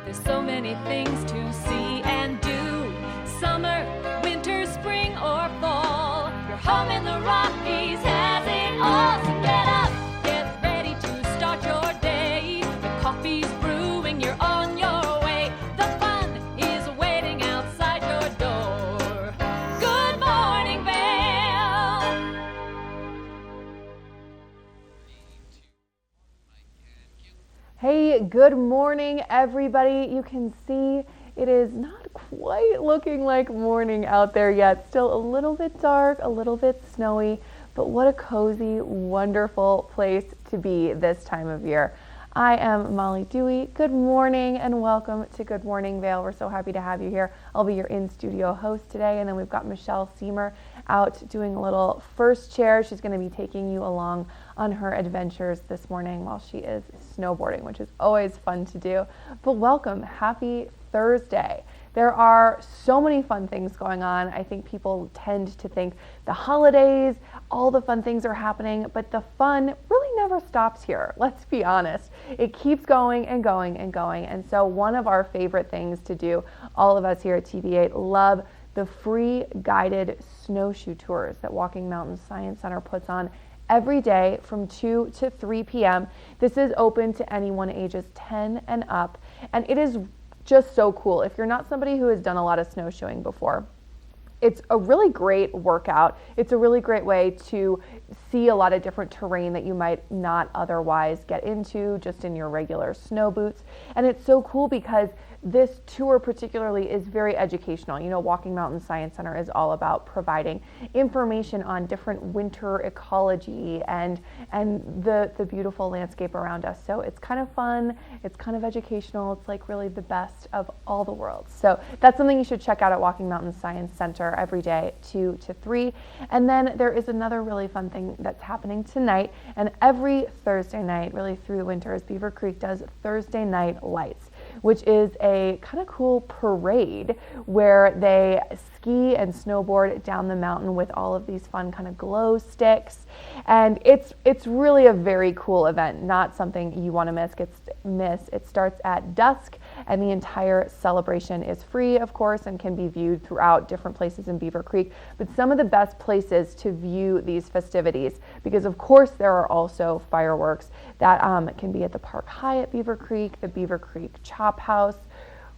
There's so many things to see and do. Summer, winter, spring, or fall. Your home in the Rockies has it all. So get up, get ready to start your day. The coffee's brewing, you're on your way. The fun is waiting outside your door. Good morning, Vail. Hey, good morning, everybody. You can see it is not quite looking like morning out there yet. Still a little bit dark, a little bit snowy, but what a cozy, wonderful place to be this time of year. I am Molly Dewey. Good morning and welcome to Good Morning Vail. We're so happy to have you here. I'll be your in-studio host today, and then we've got Michelle Seamer out doing a little first chair. She's going to be taking you along on her adventures this morning while she is snowboarding, which is always fun to do. But welcome, happy Thursday. There are so many fun things going on. I think people tend to think the holidays, all the fun things are happening, but the fun really never stops here. Let's be honest. It keeps going and going and going. And so one of our favorite things to do, all of us here at TV8 love the free guided snowshoe tours that Walking Mountain Science Center puts on every day from 2 to 3 p.m. This is open to anyone ages 10 and up, and it is just so cool. If you're not somebody who has done a lot of snowshoeing before, it's a really great workout. It's a really great way to see a lot of different terrain that you might not otherwise get into just in your regular snow boots. And it's so cool because this tour particularly is very educational. You know, Walking Mountain Science Center is all about providing information on different winter ecology and the beautiful landscape around us. So it's kind of fun, it's kind of educational, it's like really the best of all the worlds. So that's something you should check out at Walking Mountain Science Center every day, 2 to 3. And then there is another really fun thing that's happening tonight, and every Thursday night, really through the winters, Beaver Creek does Thursday Night Lights, which is a kind of cool parade where they ski and snowboard down the mountain with all of these fun kind of glow sticks. And it's really a very cool event, not something you want to miss. It starts at dusk, and the entire celebration is free, of course, and can be viewed throughout different places in Beaver Creek. But some of the best places to view these festivities, because of course there are also fireworks that can be at the Park Hyatt Beaver Creek, the Beaver Creek Chop House.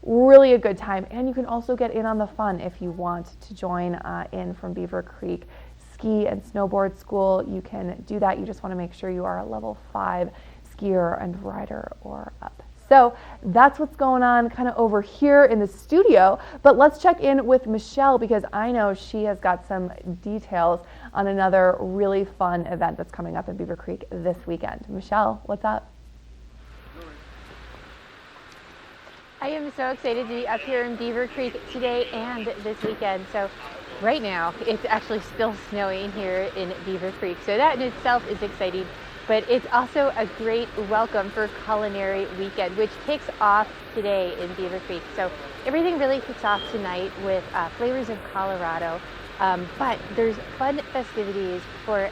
Really a good time, and you can also get in on the fun if you want to join in from Beaver Creek Ski and Snowboard School. You can do that. You just want to make sure you are a level 5 skier and rider or up. So that's what's going on kind of over here in the studio, but let's check in with Michelle because I know she has got some details on another really fun event that's coming up in Beaver Creek this weekend. Michelle, what's up? I am so excited to be up here in Beaver Creek today and this weekend. So right now it's actually still snowing here in Beaver Creek. So that in itself is exciting, but it's also a great welcome for Culinary Weekend, which kicks off today in Beaver Creek. So everything really kicks off tonight with Flavors of Colorado, but there's fun festivities for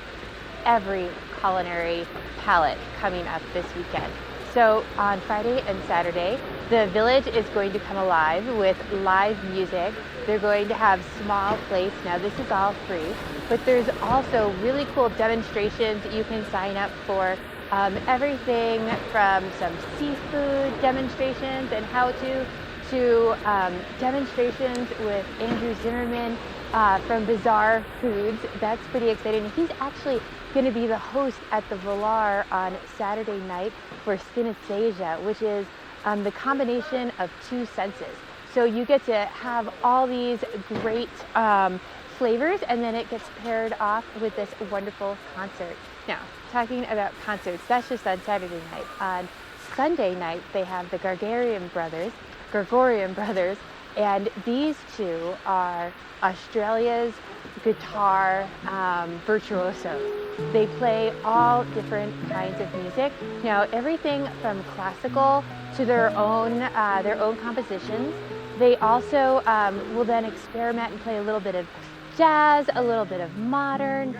every culinary palate coming up this weekend. So on Friday and Saturday, the village is going to come alive with live music. They're going to have small plates. Now this is all free, but there's also really cool demonstrations that you can sign up for. Everything from some seafood demonstrations and how-to demonstrations with Andrew Zimmerman from Bizarre Foods. That's pretty exciting. He's actually going to be the host at the Velar on Saturday night for synesthesia, which is the combination of two senses. So you get to have all these great flavors, and then it gets paired off with this wonderful concert. Now, talking about concerts, that's just on Saturday night. On Sunday night, they have the Gregorian Brothers, and these two are Australia's guitar virtuosos. They play all different kinds of music. Now, everything from classical to their own compositions. They also will then experiment and play a little bit of jazz, a little bit of modern.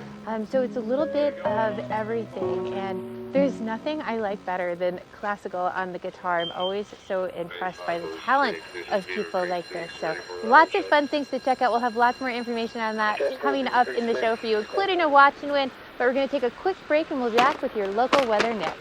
So it's a little bit of everything. And There's nothing I like better than classical on the guitar. I'm always so impressed by the talent of people like this. So lots of fun things to check out. We'll have lots more information on that coming up in the show for you, including a watch and win. But we're going to take a quick break and we'll be back with your local weather next.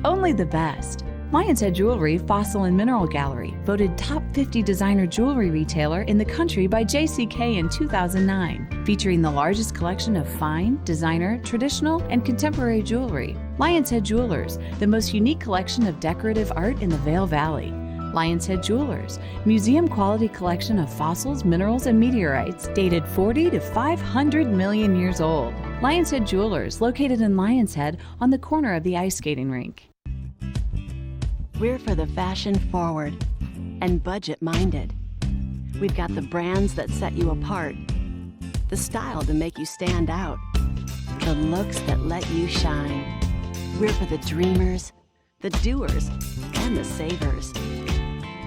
Only the best. Lion's Head Jewelry Fossil and Mineral Gallery, voted top 50 designer jewelry retailer in the country by JCK in 2009, featuring the largest collection of fine, designer, traditional, and contemporary jewelry. Lion's Head Jewelers, the most unique collection of decorative art in the Vail Valley. Lion's Head Jewelers, museum quality collection of fossils, minerals, and meteorites dated 40 to 500 million years old. Lion's Head Jewelers, located in Lion's Head on the corner of the ice skating rink. We're for the fashion forward and budget minded. We've got the brands that set you apart, the style to make you stand out, the looks that let you shine. We're for the dreamers, the doers, and the savers.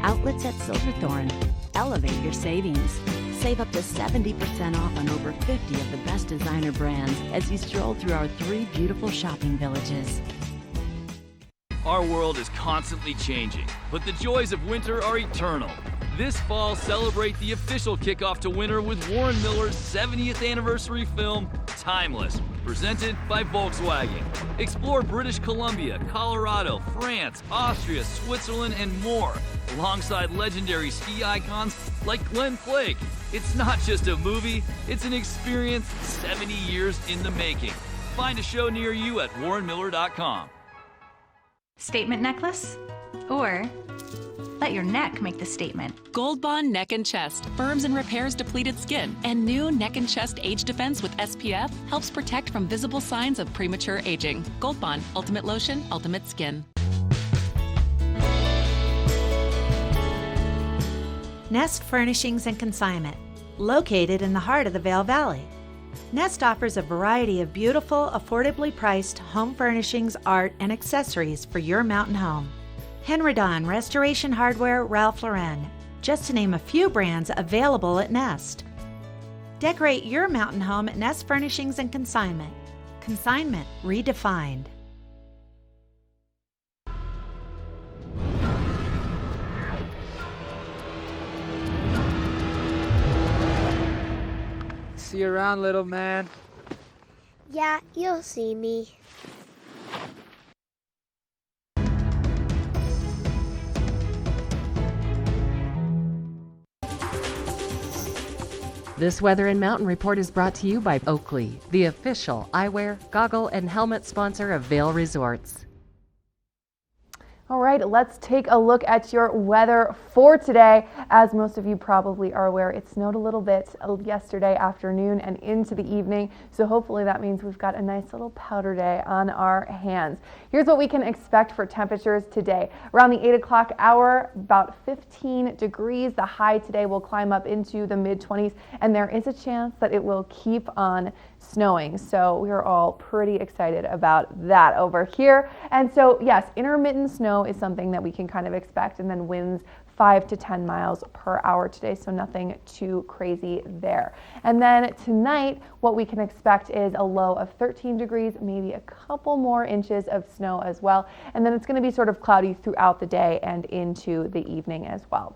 Outlets at Silverthorne. Elevate your savings. Save up to 70% off on over 50 of the best designer brands as you stroll through our 3 beautiful shopping villages. Our world is constantly changing, but the joys of winter are eternal. This fall, celebrate the official kickoff to winter with Warren Miller's 70th anniversary film, Timeless, presented by Volkswagen. Explore British Columbia, Colorado, France, Austria, Switzerland, and more, alongside legendary ski icons like Glenn Flake. It's not just a movie, it's an experience 70 years in the making. Find a show near you at warrenmiller.com. Statement necklace? Or let your neck make the statement. Gold Bond Neck and Chest firms and repairs depleted skin, and new Neck and Chest Age Defense with SPF helps protect from visible signs of premature aging. Gold Bond, Ultimate Lotion, Ultimate Skin. Nest Furnishings and Consignment, located in the heart of the Vail Valley. Nest offers a variety of beautiful, affordably priced home furnishings, art, and accessories for your mountain home. Henredon, Restoration Hardware, Ralph Lauren, just to name a few brands available at Nest. Decorate your mountain home at Nest Furnishings and Consignment. Consignment redefined. See you around, little man. Yeah, you'll see me. This Weather and Mountain Report is brought to you by Oakley, the official eyewear, goggle, and helmet sponsor of Vail Resorts. All right, let's take a look at your weather for today. As most of you probably are aware, it snowed a little bit yesterday afternoon and into the evening, so hopefully that means we've got a nice little powder day on our hands. Here's what we can expect for temperatures today. Around the 8 o'clock hour, about 15 degrees. The high today will climb up into the mid-20s, and there is a chance that it will keep on snowing. So we're all pretty excited about that over here. And so yes, intermittent snow is something that we can kind of expect, and then winds 5 to 10 miles per hour today, so nothing too crazy there. And then tonight, what we can expect is a low of 13 degrees, maybe a couple more inches of snow as well. And then it's going to be sort of cloudy throughout the day and into the evening as well.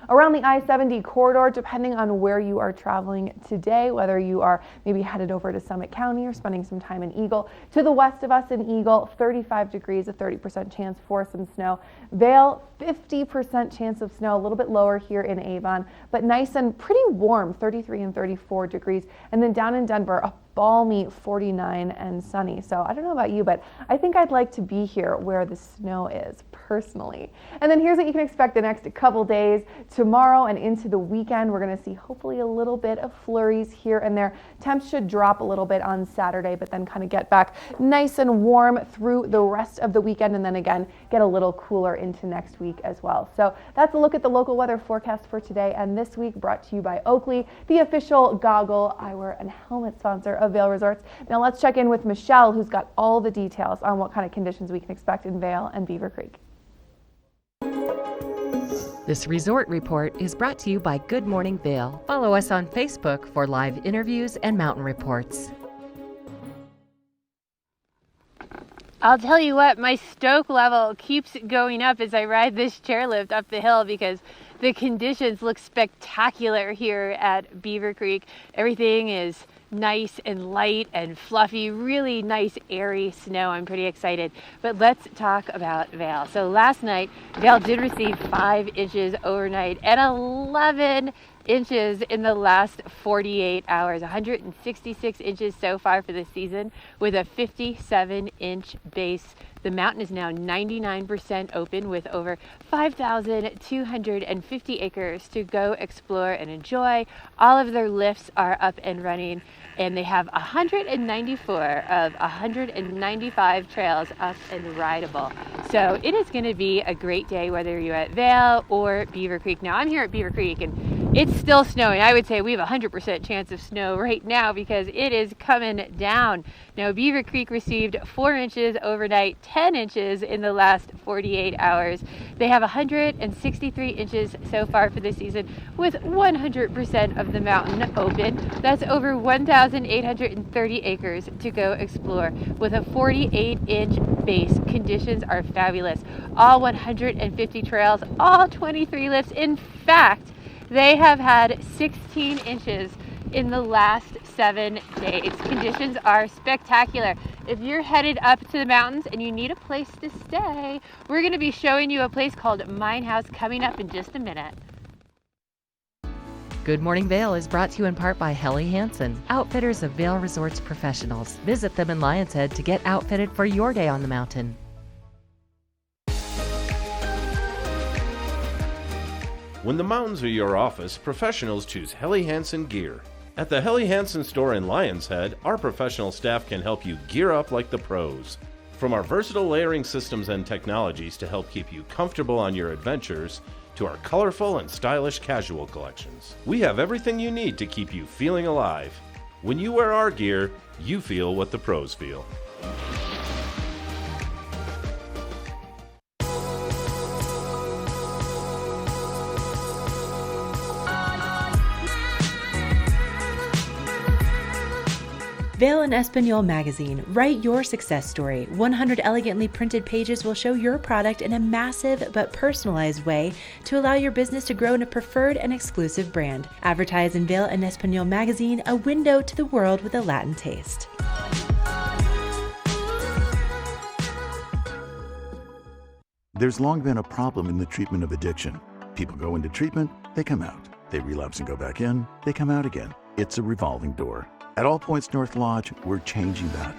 Around the I-70 corridor, depending on where you are traveling today, whether you are maybe headed over to Summit County or spending some time in Eagle, to the west of us in Eagle, 35 degrees, a 30% chance for some snow. Vail, 50% chance of snow, a little bit lower here in Avon, but nice and pretty warm, 33 and 34 degrees. And then down in Denver, a balmy 49 and sunny. So I don't know about you, but I think I'd like to be here where the snow is personally. And then here's what you can expect the next couple days. Tomorrow and into the weekend, we're going to see hopefully a little bit of flurries here and there. Temps should drop a little bit on Saturday, but then kind of get back nice and warm through the rest of the weekend, and then again get a little cooler into next week as well. So that's a look at the local weather forecast for today and this week, brought to you by Oakley, the official goggle, eyewear, and helmet sponsor of of Vail Resorts. Now let's check in with Michelle, who's got all the details on what kind of conditions we can expect in Vail and Beaver Creek. This resort report is brought to you by Good Morning Vail. Follow us on Facebook for live interviews and mountain reports. I'll tell you what, my stoke level keeps going up as I ride this chairlift up the hill because the conditions look spectacular here at Beaver Creek. Everything is nice and light and fluffy, really nice airy snow. I'm pretty excited. But let's talk about Vail. So last night, Vail did receive 5 inches overnight and 11 inches in the last 48 hours, 166 inches so far for the season with a 57-inch base. The mountain is now 99% open with over 5,250 acres to go explore and enjoy. All of their lifts are up and running, and they have 194 of 195 trails up and rideable. So it is going to be a great day whether you're at Vail or Beaver Creek. Now I'm here at Beaver Creek and it's still snowing. I would say we have a 100% chance of snow right now because it is coming down. Now Beaver Creek received 4 inches overnight, 10 inches in the last 48 hours. They have 163 inches so far for the season with 100% of the mountain open. That's over 1,830 acres to go explore with a 48-inch base. Conditions are fabulous. All 150 trails, all 23 lifts. In fact, they have had 16 inches in the last 7 days. Conditions are spectacular. If you're headed up to the mountains and you need a place to stay, we're going to be showing you a place called Mine House coming up in just a minute. Good Morning Vail is brought to you in part by Helly Hansen, outfitters of Vail Resorts professionals. Visit them in Lion's Head to get outfitted for your day on the mountain. When the mountains are your office, professionals choose Helly Hansen gear. At the Helly Hansen store in Lion's Head, our professional staff can help you gear up like the pros. From our versatile layering systems and technologies to help keep you comfortable on your adventures, to our colorful and stylish casual collections, we have everything you need to keep you feeling alive. When you wear our gear, you feel what the pros feel. Vail and Espanol magazine. Write your success story. 100 elegantly printed pages will show your product in a massive but personalized way to allow your business to grow in a preferred and exclusive brand. Advertise in Vail and Espanol magazine, a window to the world with a Latin taste. There's long been a problem in the treatment of addiction. People go into treatment, they come out. They relapse and go back in, they come out again. It's a revolving door. At All Points North Lodge, we're changing that.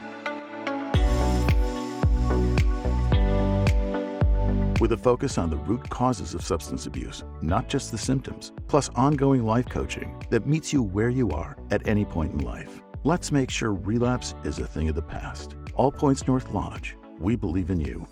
With a focus on the root causes of substance abuse, not just the symptoms, plus ongoing life coaching that meets you where you are at any point in life. Let's make sure relapse is a thing of the past. All Points North Lodge, we believe in you.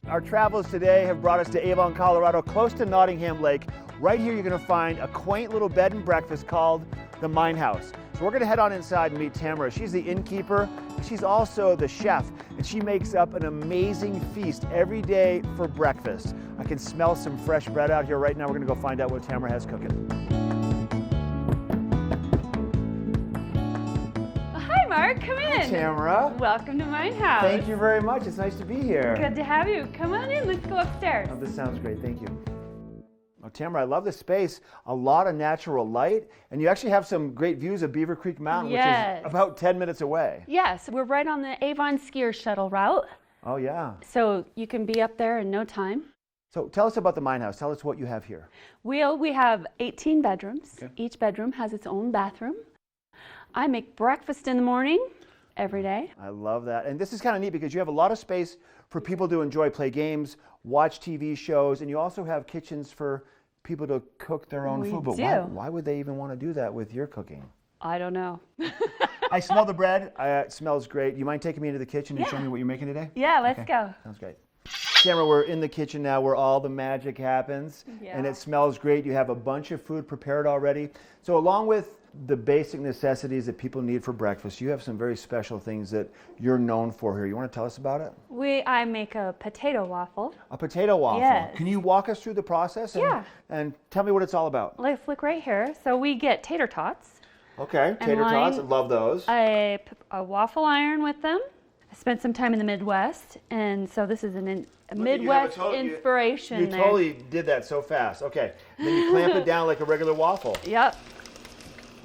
Our travels today have brought us to Avon, Colorado, close to Nottingham Lake. Right here you're going to find a quaint little bed and breakfast called the Mine House. So we're going to head on inside and meet Tamara. She's the innkeeper. She's also the chef, and she makes up an amazing feast every day for breakfast. I can smell some fresh bread out here right now. We're going to go find out what Tamara has cooking. Mark, come in. Hi, Tamara. Welcome to Mine House. Thank you very much. It's nice to be here. Good to have you. Come on in. Let's go upstairs. Oh, this sounds great. Thank you. Oh, Tamara, I love this space. A lot of natural light, and you actually have some great views of Beaver Creek Mountain, Yes. which is about 10 minutes away. Yes, we're right on the Avon skier shuttle route. Oh, yeah. So you can be up there in no time. So tell us about the Mine House. Tell us what you have here. We have 18 bedrooms. Okay. Each bedroom has its own bathroom. I make breakfast in the morning every day. I love that. And this is kind of neat because you have a lot of space for people to enjoy, play games, watch TV shows, and you also have kitchens for people to cook their own food. But why would they even want to do that with your cooking? I don't know. I smell the bread. It smells great. You mind taking me into the kitchen and showing me what you're making today? Yeah, let's go. Sounds great. Tamara, we're in the kitchen now where all the magic happens, and it smells great. You have a bunch of food prepared already. So along with the basic necessities that people need for breakfast, you have some very special things that you're known for here. You want to tell us about it? I make a potato waffle. A potato waffle? Yes. Can you walk us through the process and tell me what it's all about? Let's look right here. So we get tater tots. Okay, tater tots, I love those. A waffle iron with them. I spent some time in the Midwest, and so this is a Midwest inspiration. You totally did that so fast. Okay, then you clamp it down like a regular waffle. Yep.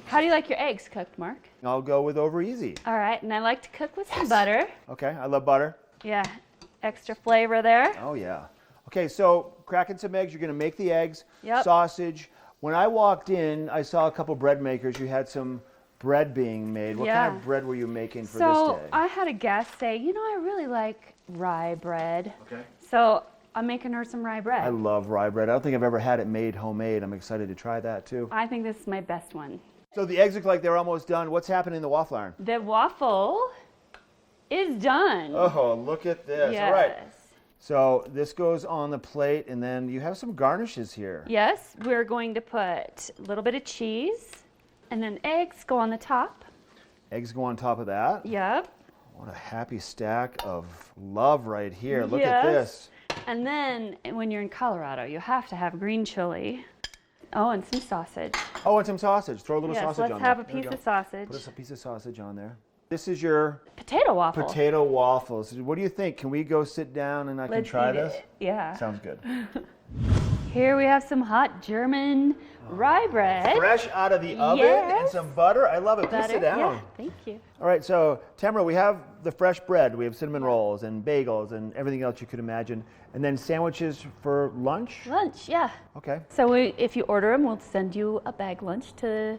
How do you like your eggs cooked, Mark? I'll go with over easy. All right, and I like to cook with some butter. Okay, I love butter. Yeah, extra flavor there. Oh yeah. Okay, so cracking some eggs, you're gonna make the eggs, Yep. sausage. When I walked in, I saw a couple bread makers. You had some bread being made. What kind of bread were you making for this So day? I had a guest say, I really like rye bread. Okay. So I'm making her some rye bread. I love rye bread. I don't think I've ever had it made homemade. I'm excited to try that too. I think this is my best one. So the eggs look like they're almost done. What's happening in the waffle iron? The waffle is done. Oh, look at this. Yes. All right. So this goes on the plate, and then you have some garnishes here. Yes, we're going to put a little bit of cheese, and then eggs go on the top. Eggs go on top of that. Yep. What a happy stack of love right here. Look at this. And then when you're in Colorado, you have to have green chili. Oh, and some sausage. Oh, and some sausage. Throw a little sausage on there. Let's have a piece of sausage. Put a piece of sausage on there. This is your potato waffle. Potato waffles. What do you think? Can we go sit down and I can try this? Yeah. Sounds good. Here we have some hot German rye bread. Fresh out of the oven and some butter. I love it. Please sit down. Yeah, thank you. All right, so Tamara, we have the fresh bread. We have cinnamon rolls and bagels and everything else you could imagine. And then sandwiches for lunch? Lunch, yeah. Okay. So if you order them, we'll send you a bag lunch to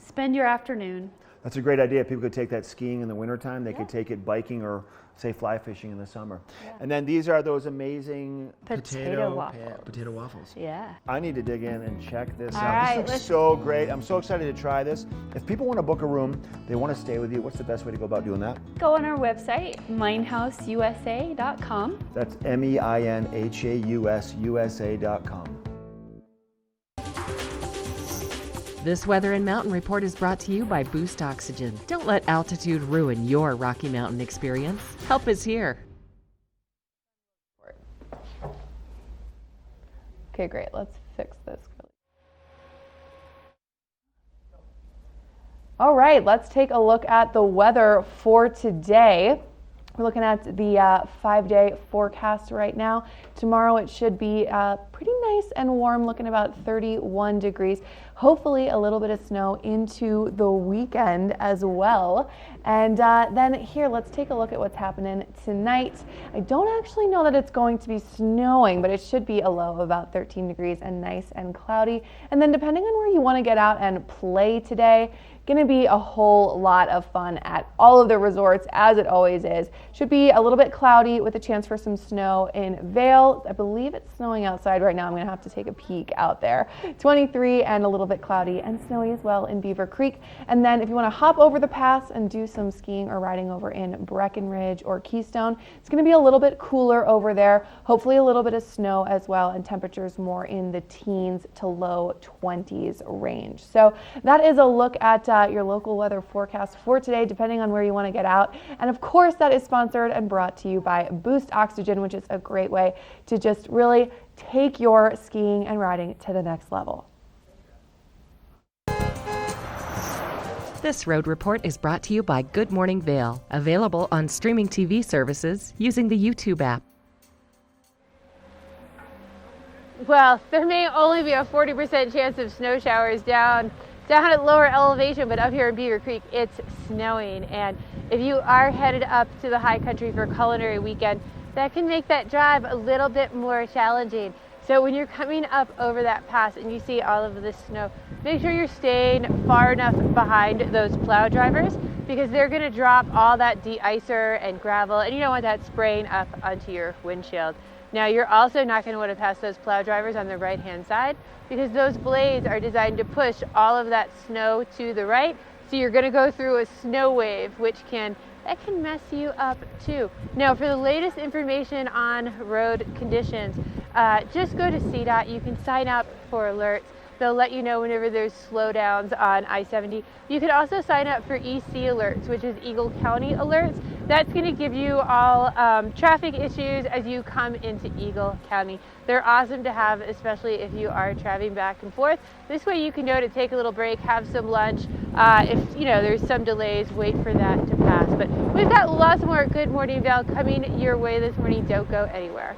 spend your afternoon. That's a great idea. People could take that skiing in the wintertime. They could take it biking or, say, fly fishing in the summer. Yeah. And then these are those amazing potato waffles. Yeah. I need to dig in and check this out. Right, this looks so great. I'm so excited to try this. If people want to book a room, they want to stay with you, what's the best way to go about doing that? Go on our website, minehouseusa.com. That's MEINHAUSUSA.com. This Weather and Mountain Report is brought to you by Boost Oxygen. Don't let altitude ruin your Rocky Mountain experience. Help is here. Okay, great. Let's fix this. All right, let's take a look at the weather for today. We're looking at the 5-day forecast right now. Tomorrow it should be pretty nice and warm, looking about 31 degrees. Hopefully a little bit of snow into the weekend as well. And then here, let's take a look at what's happening tonight. I don't actually know that it's going to be snowing, but it should be a low of about 13 degrees and nice and cloudy. And then depending on where you want to get out and play today, going to be a whole lot of fun at all of the resorts, as it always is. Should be a little bit cloudy with a chance for some snow in Vail. I believe it's snowing outside right now. I'm going to have to take a peek out there. 23 and a little bit cloudy and snowy as well in Beaver Creek. And then if you want to hop over the pass and do some skiing or riding over in Breckenridge or Keystone, it's going to be a little bit cooler over there. Hopefully a little bit of snow as well, and temperatures more in the teens to low 20s range. So that is a look at your local weather forecast for today, depending on where you want to get out. And of course, that is sponsored and brought to you by Boost Oxygen, which is a great way to just really take your skiing and riding to the next level. This road report is brought to you by Good Morning Vail, available on streaming TV services using the YouTube app. Well, there may only be a 40% chance of snow showers down at lower elevation, but up here in Beaver Creek, it's snowing. And if you are headed up to the high country for culinary weekend, that can make that drive a little bit more challenging. So when you're coming up over that pass and you see all of this snow, make sure you're staying far enough behind those plow drivers, because they're going to drop all that de-icer and gravel, and you don't want that spraying up onto your windshield. Now, you're also not going to want to pass those plow drivers on the right-hand side, because those blades are designed to push all of that snow to the right, So you're going to go through a snow wave, that can mess you up too. Now, for the latest information on road conditions, just go to CDOT. You can sign up for alerts. They'll let you know whenever there's slowdowns on I-70. You can also sign up for EC alerts, which is Eagle County alerts. That's going to give you all traffic issues as you come into Eagle County. They're awesome to have, especially if you are traveling back and forth. This way you can know to take a little break, have some lunch. If there's some delays, wait for that to pass. But we've got lots more Good Morning Vail coming your way this morning. Don't go anywhere.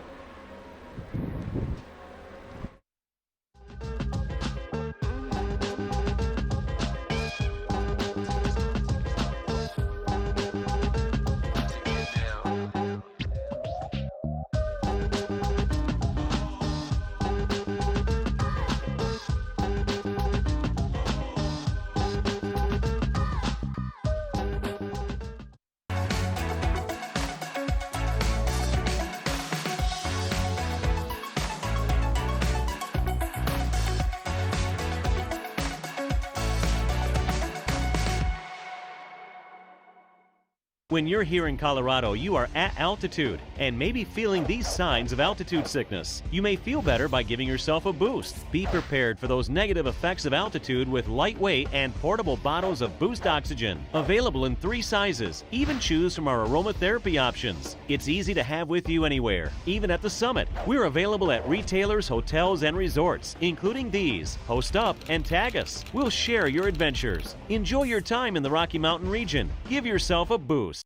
When you're here in Colorado, you are at altitude and maybe feeling these signs of altitude sickness. You may feel better by giving yourself a boost. Be prepared for those negative effects of altitude with lightweight and portable bottles of Boost Oxygen. Available in 3 sizes. Even choose from our aromatherapy options. It's easy to have with you anywhere, even at the summit. We're available at retailers, hotels, and resorts, including these. Post up and tag us. We'll share your adventures. Enjoy your time in the Rocky Mountain region. Give yourself a boost.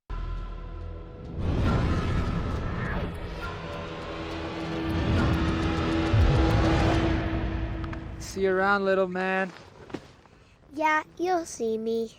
See you around, little man. Yeah, you'll see me.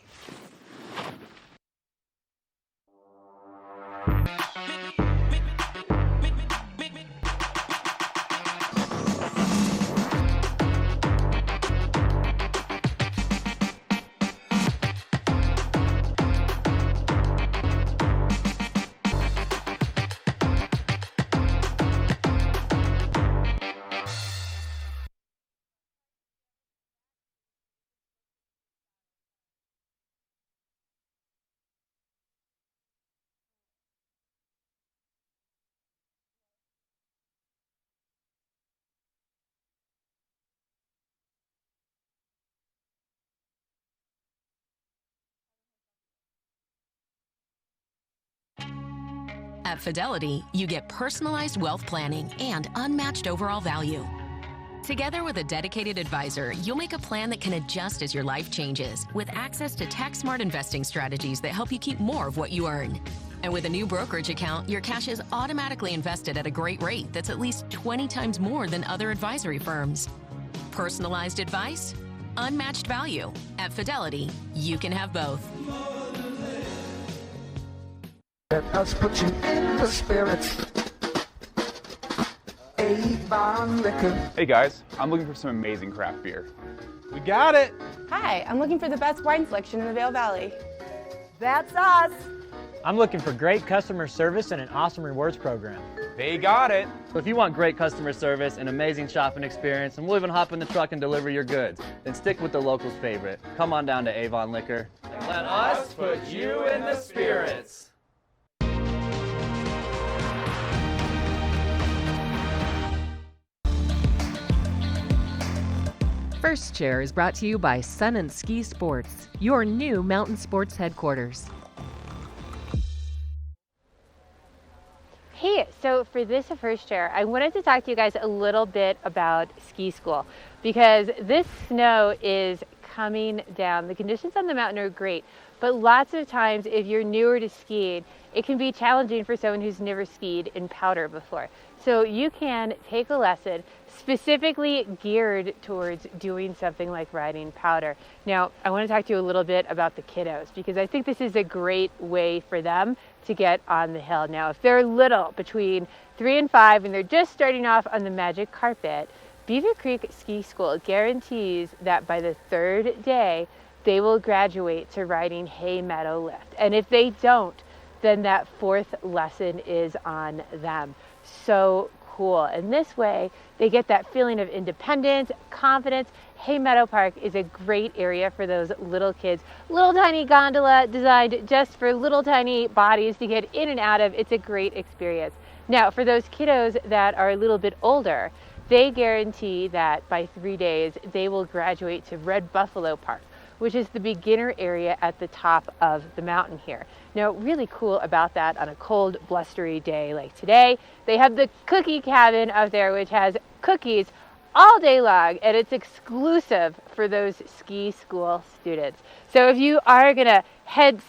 At Fidelity, you get personalized wealth planning and unmatched overall value. Together with a dedicated advisor, you'll make a plan that can adjust as your life changes, with access to tax-smart investing strategies that help you keep more of what you earn. And with a new brokerage account, your cash is automatically invested at a great rate that's at least 20 times more than other advisory firms. Personalized advice, unmatched value. At Fidelity, you can have both. Let us put you in the spirits. Avon Liquor. Hey guys, I'm looking for some amazing craft beer. We got it. Hi, I'm looking for the best wine selection in the Vail Valley. That's us. I'm looking for great customer service and an awesome rewards program. They got it. So if you want great customer service, an amazing shopping experience, and we'll even hop in the truck and deliver your goods, then stick with the locals' favorite. Come on down to Avon Liquor. Let us put you in the spirits. First Chair is brought to you by Sun and Ski Sports, your new mountain sports headquarters. Hey, so for this First Chair, I wanted to talk to you guys a little bit about ski school because this snow is coming down. The conditions on the mountain are great, but lots of times if you're newer to skiing, it can be challenging for someone who's never skied in powder before. So you can take a lesson specifically geared towards doing something like riding powder. Now, I want to talk to you a little bit about the kiddos because I think this is a great way for them to get on the hill. Now, if they're little, between 3 and 5, and they're just starting off on the magic carpet, Beaver Creek Ski School guarantees that by the 3rd day, they will graduate to riding hay meadow lift. And if they don't, then that 4th lesson is on them. So cool. And this way, they get that feeling of independence, confidence. Hay Meadow Park is a great area for those little kids. Little tiny gondola designed just for little tiny bodies to get in and out of. It's a great experience. Now, for those kiddos that are a little bit older, they guarantee that by 3 days, they will graduate to Red Buffalo Park, which is the beginner area at the top of the mountain here. Now, really cool about that on a cold, blustery day like today, they have the cookie cabin up there, which has cookies all day long, and it's exclusive for those ski school students. So if you are gonna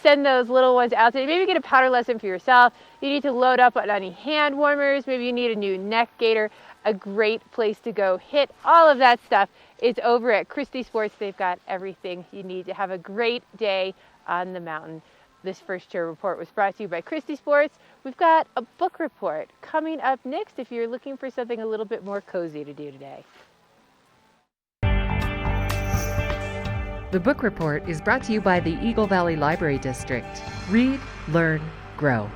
send those little ones out today, maybe get a powder lesson for yourself, you need to load up on any hand warmers, maybe you need a new neck gaiter, a great place to go hit all of that stuff is over at Christie Sports. They've got everything you need to have a great day on the mountain. This First Chair Report was brought to you by Christie Sports. We've got a book report coming up next if you're looking for something a little bit more cozy to do today. The book report is brought to you by the Eagle Valley Library District. Read, learn, grow.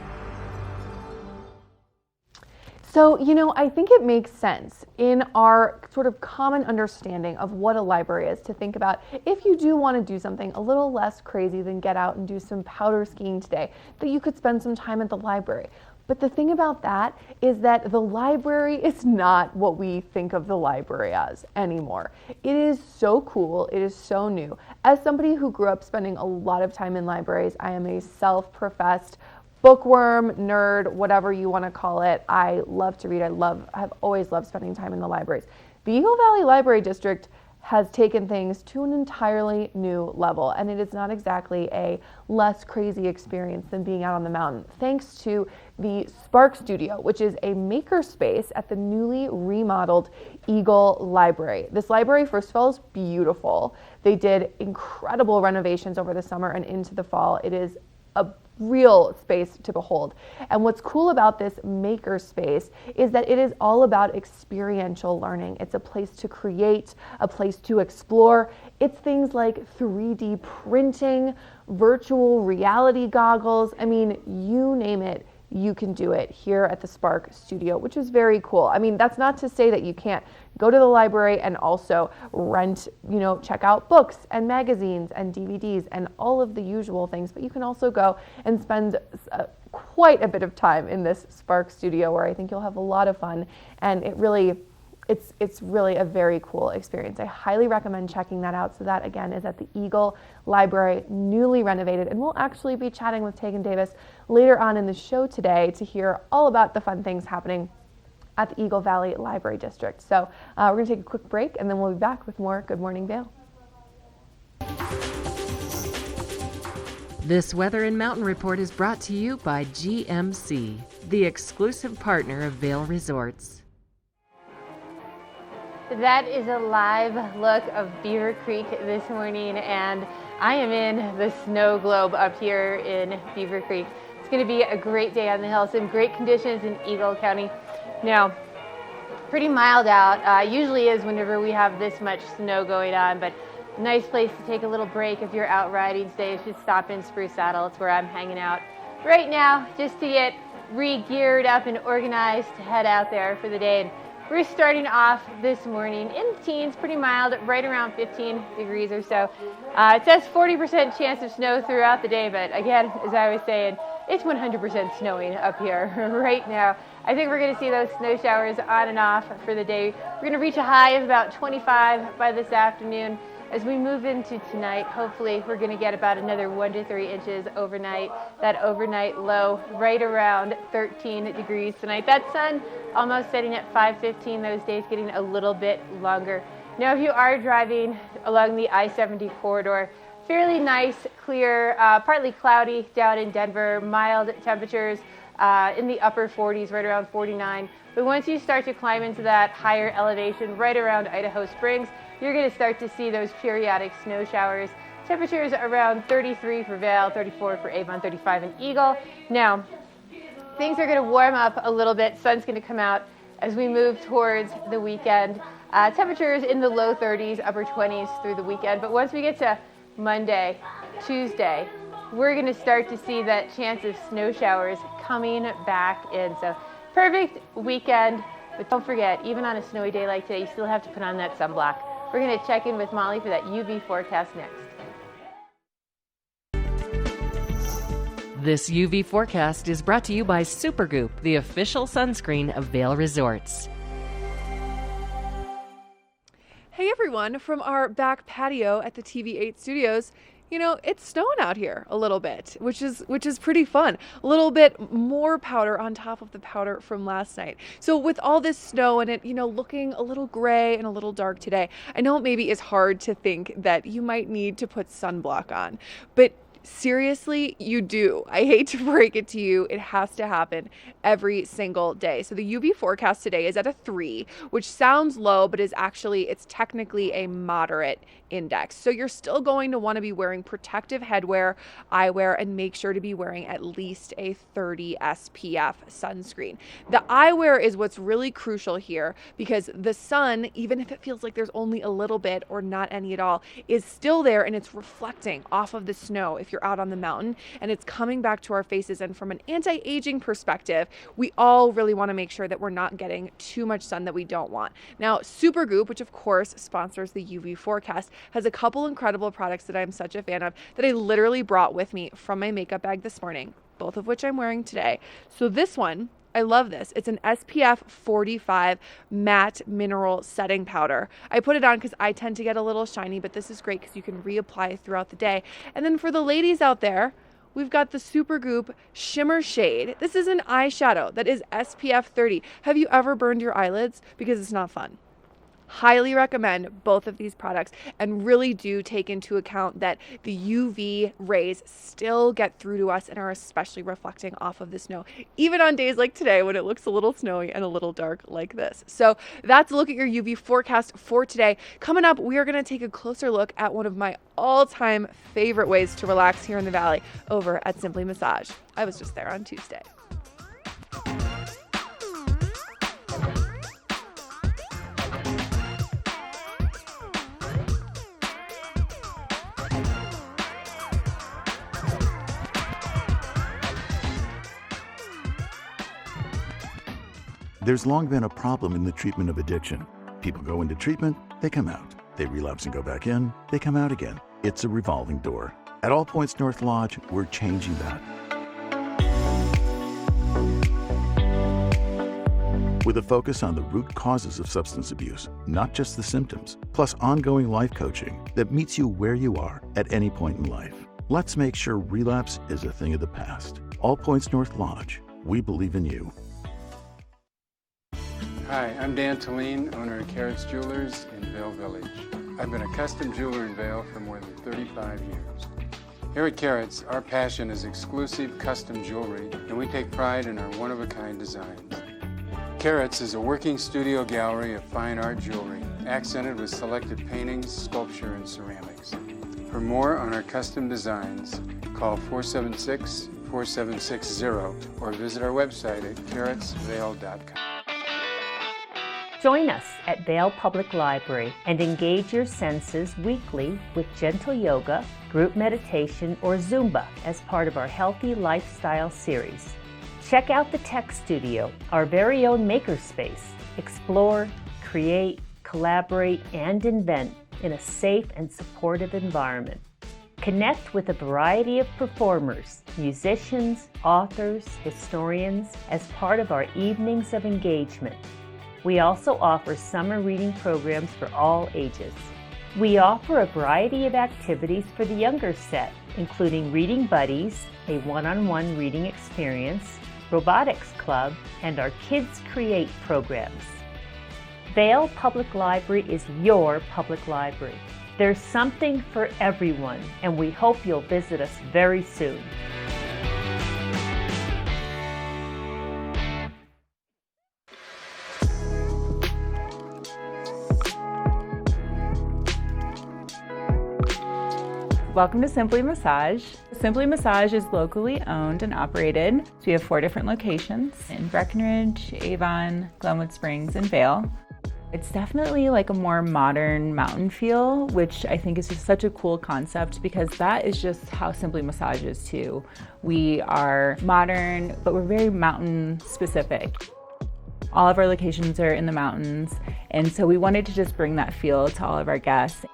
So, I think it makes sense in our sort of common understanding of what a library is to think about if you do want to do something a little less crazy than get out and do some powder skiing today, that you could spend some time at the library. But the thing about that is that the library is not what we think of the library as anymore. It is so cool. It is so new. As somebody who grew up spending a lot of time in libraries, I am a self-professed bookworm, nerd, whatever you want to call it. I love to read. I've always loved spending time in the libraries. The Eagle Valley Library District has taken things to an entirely new level, and it is not exactly a less crazy experience than being out on the mountain, thanks to the Spark Studio, which is a maker space at the newly remodeled Eagle Library. This library, first of all, is beautiful. They did incredible renovations over the summer and into the fall. It is a real space to behold. And what's cool about this maker space is that it is all about experiential learning. It's a place to create, a place to explore. It's things like 3D printing, virtual reality goggles. I mean, you name it, you can do it here at the Spark Studio, which is very cool. I mean, that's not to say that you can't go to the library and also rent, check out books and magazines and DVDs and all of the usual things, but you can also go and spend quite a bit of time in this Spark Studio where I think you'll have a lot of fun, and it's really a very cool experience. I highly recommend checking that out. So that again is at the Eagle Library, newly renovated, and we'll actually be chatting with Tegan Davis later on in the show today to hear all about the fun things happening at the Eagle Valley Library District. So we're going to take a quick break, and then we'll be back with more Good Morning Vail. This Weather and Mountain Report is brought to you by GMC, the exclusive partner of Vail Resorts. That is a live look of Beaver Creek this morning, and I am in the snow globe up here in Beaver Creek. It's going to be a great day on the hill, some great conditions in Eagle County. Now, pretty mild out, usually is whenever we have this much snow going on, but nice place to take a little break if you're out riding today. You should stop in Spruce Saddle. It's where I'm hanging out right now just to get re-geared up and organized to head out there for the day. And we're starting off this morning in the teens, pretty mild, right around 15 degrees or so. It says 40% chance of snow throughout the day, but again, as I was saying, it's 100% snowing up here right now. I think we're going to see those snow showers on and off for the day. We're going to reach a high of about 25 by this afternoon. As we move into tonight, hopefully we're going to get about another 1 to 3 inches overnight. That overnight low right around 13 degrees tonight. That sun almost setting at 5:15. Those days getting a little bit longer. Now, if you are driving along the I-70 corridor, fairly nice, clear, partly cloudy down in Denver, mild temperatures in the upper 40s, right around 49. But once you start to climb into that higher elevation, right around Idaho Springs, you're going to start to see those periodic snow showers. Temperatures around 33 for Vail, 34 for Avon, 35 in Eagle. Now, things are going to warm up a little bit. Sun's going to come out as we move towards the weekend. Temperatures in the low 30s, upper 20s through the weekend. But once we get to Monday, Tuesday, we're going to start to see that chance of snow showers coming back in. So perfect weekend But don't forget, even on a snowy day like today, you still have to put on that sunblock. We're going to check in with Molly for that UV forecast next. This UV forecast is brought to you by Supergoop, the official sunscreen of Vail Resorts. Hey everyone, from our back patio at the TV8 studios, you know, it's snowing out here a little bit, which is pretty fun. A little bit more powder on top of the powder from last night. So with all this snow and it, you know, looking a little gray and a little dark today, I know it maybe is hard to think that you might need to put sunblock on, but seriously, you do. I hate to break it to you. It has to happen every single day. So the UV forecast today is at a 3, which sounds low, but it's technically a moderate index. So you're still going to want to be wearing protective headwear, eyewear, and make sure to be wearing at least a 30 SPF sunscreen. The eyewear is what's really crucial here because the sun, even if it feels like there's only a little bit or not any at all, is still there and it's reflecting off of the snow if you're out on the mountain and it's coming back to our faces. And from an anti-aging perspective, we all really want to make sure that we're not getting too much sun that we don't want. Now, Supergoop, which of course sponsors the UV forecast, has a couple incredible products that I'm such a fan of that I literally brought with me from my makeup bag this morning, both of which I'm wearing today. So this one, I love this. It's an SPF 45 matte mineral setting powder. I put it on because I tend to get a little shiny, but this is great because you can reapply throughout the day. And then for the ladies out there, we've got the Supergoop Shimmer Shade. This is an eyeshadow that is SPF 30. Have you ever burned your eyelids? Because it's not fun. Highly recommend both of these products and really do take into account that the UV rays still get through to us and are especially reflecting off of the snow, even on days like today when it looks a little snowy and a little dark like this. So that's a look at your UV forecast for today. Coming up, we are going to take a closer look at one of my all-time favorite ways to relax here in the Valley over at Simply Massage. I was just there on Tuesday. There's long been a problem in the treatment of addiction. People go into treatment, they come out. They relapse and go back in, they come out again. It's a revolving door. At All Points North Lodge, we're changing that. With a focus on the root causes of substance abuse, not just the symptoms, plus ongoing life coaching that meets you where you are at any point in life. Let's make sure relapse is a thing of the past. All Points North Lodge, we believe in you. Hi, I'm Dan Talene, owner of Carrots Jewelers in Vail Village. I've been a custom jeweler in Vail for more than 35 years. Here at Carrots, our passion is exclusive custom jewelry, and we take pride in our one-of-a-kind designs. Carrots is a working studio gallery of fine art jewelry, accented with selected paintings, sculpture, and ceramics. For more on our custom designs, call 476-4760 or visit our website at carrotsvail.com. Join us at Vail Public Library and engage your senses weekly with gentle yoga, group meditation, or Zumba as part of our Healthy Lifestyle series. Check out the Tech Studio, our very own makerspace. Explore, create, collaborate, and invent in a safe and supportive environment. Connect with a variety of performers, musicians, authors, historians as part of our evenings of engagement. We also offer summer reading programs for all ages. We offer a variety of activities for the younger set, including Reading Buddies, a one-on-one reading experience, Robotics Club, and our Kids Create programs. Vail Public Library is your public library. There's something for everyone, and we hope you'll visit us very soon. Welcome to Simply Massage. Simply Massage is locally owned and operated. So we have 4 different locations in Breckenridge, Avon, Glenwood Springs, and Vail. It's definitely like a more modern mountain feel, which I think is just such a cool concept because that is just how Simply Massage is too. We are modern, but we're very mountain specific. All of our locations are in the mountains, and so we wanted to just bring that feel to all of our guests.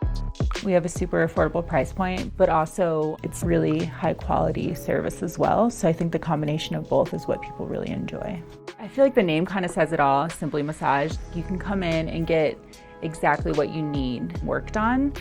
We have a super affordable price point, but also it's really high quality service as well. So I think the combination of both is what people really enjoy. I feel like the name kind of says it all, Simply Massage. You can come in and get exactly what you need worked on.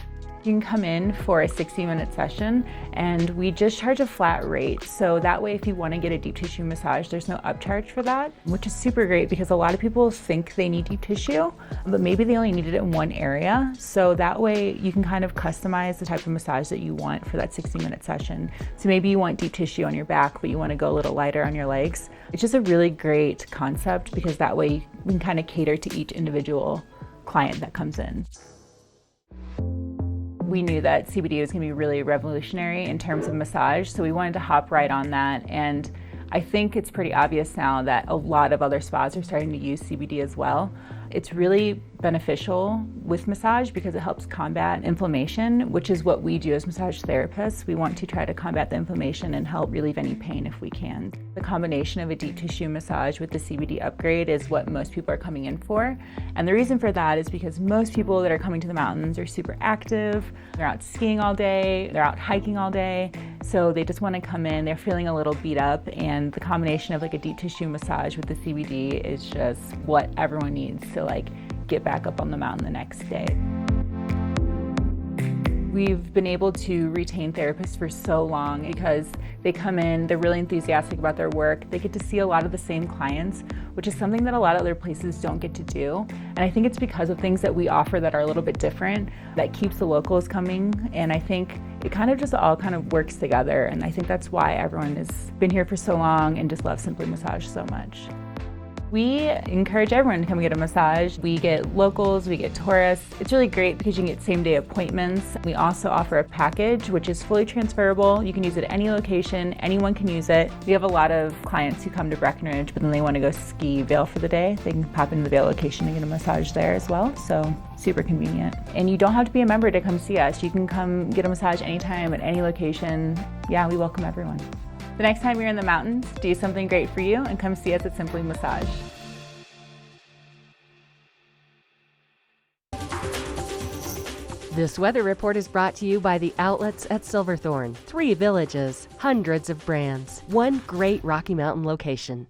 You can come in for a 60-minute session, and we just charge a flat rate. So that way, if you want to get a deep tissue massage, there's no upcharge for that, which is super great because a lot of people think they need deep tissue, but maybe they only need it in one area. So that way you can kind of customize the type of massage that you want for that 60-minute session. So maybe you want deep tissue on your back, but you want to go a little lighter on your legs. It's just a really great concept because that way you can kind of cater to each individual client that comes in. We knew that CBD was going to be really revolutionary in terms of massage, so we wanted to hop right on that. And I think it's pretty obvious now that a lot of other spas are starting to use CBD as well. It's really beneficial with massage because it helps combat inflammation, which is what we do as massage therapists. We want to try to combat the inflammation and help relieve any pain if we can. The combination of a deep tissue massage with the CBD upgrade is what most people are coming in for. And the reason for that is because most people that are coming to the mountains are super active. They're out skiing all day, they're out hiking all day. So they just want to come in, they're feeling a little beat up, and the combination of like a deep tissue massage with the CBD is just what everyone needs to like get back up on the mountain the next day. We've been able to retain therapists for so long because they come in, they're really enthusiastic about their work, they get to see a lot of the same clients, which is something that a lot of other places don't get to do. And I think it's because of things that we offer that are a little bit different that keeps the locals coming, and I think it kind of just all kind of works together, and I think that's why everyone has been here for so long and just loves Simply Massage so much. We encourage everyone to come get a massage. We get locals, we get tourists. It's really great because you can get same-day appointments. We also offer a package which is fully transferable. You can use it at any location, anyone can use it. We have a lot of clients who come to Breckenridge, but then they want to go ski Vail for the day. They can pop into the Vail location and get a massage there as well, so super convenient. And you don't have to be a member to come see us. You can come get a massage anytime at any location. Yeah, we welcome everyone. The next time you're in the mountains, do something great for you and come see us at Simply Massage. This weather report is brought to you by the outlets at Silverthorne. 3 villages, hundreds of brands, one great Rocky Mountain location.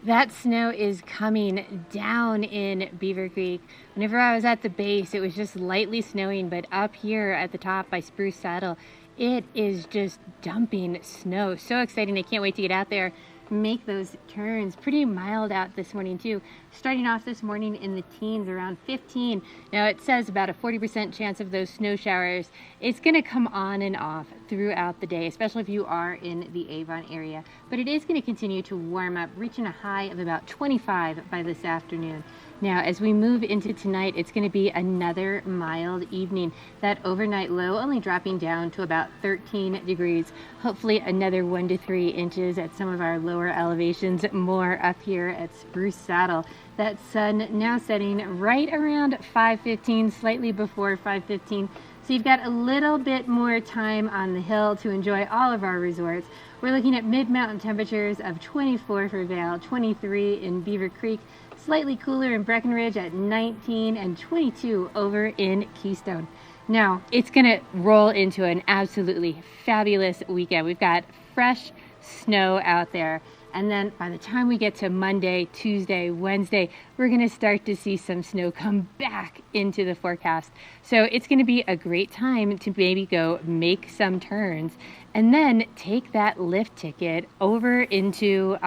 That snow is coming down in Beaver Creek. Whenever I was at the base, it was just lightly snowing, but up here at the top by Spruce Saddle, it is just dumping snow. So exciting. I can't wait to get out there, make those turns. Pretty mild out this morning too. Starting off this morning in the teens, around 15. Now it says about a 40% chance of those snow showers. It's going to come on and off throughout the day, especially if you are in the Avon area. But it is going to continue to warm up, reaching a high of about 25 by this afternoon. Now, as we move into tonight, it's going to be another mild evening. That overnight low only dropping down to about 13 degrees. Hopefully another 1 to 3 inches at some of our lower elevations, more up here at Spruce Saddle. That sun now setting right around 5:15, slightly before 5:15. So you've got a little bit more time on the hill to enjoy all of our resorts. We're looking at mid-mountain temperatures of 24 for Vail, 23 in Beaver Creek, slightly cooler in Breckenridge at 19, and 22 over in Keystone. Now, it's going to roll into an absolutely fabulous weekend. We've got fresh snow out there. And then by the time we get to Monday, Tuesday, Wednesday, we're going to start to see some snow come back into the forecast. So it's going to be a great time to maybe go make some turns and then take that lift ticket over into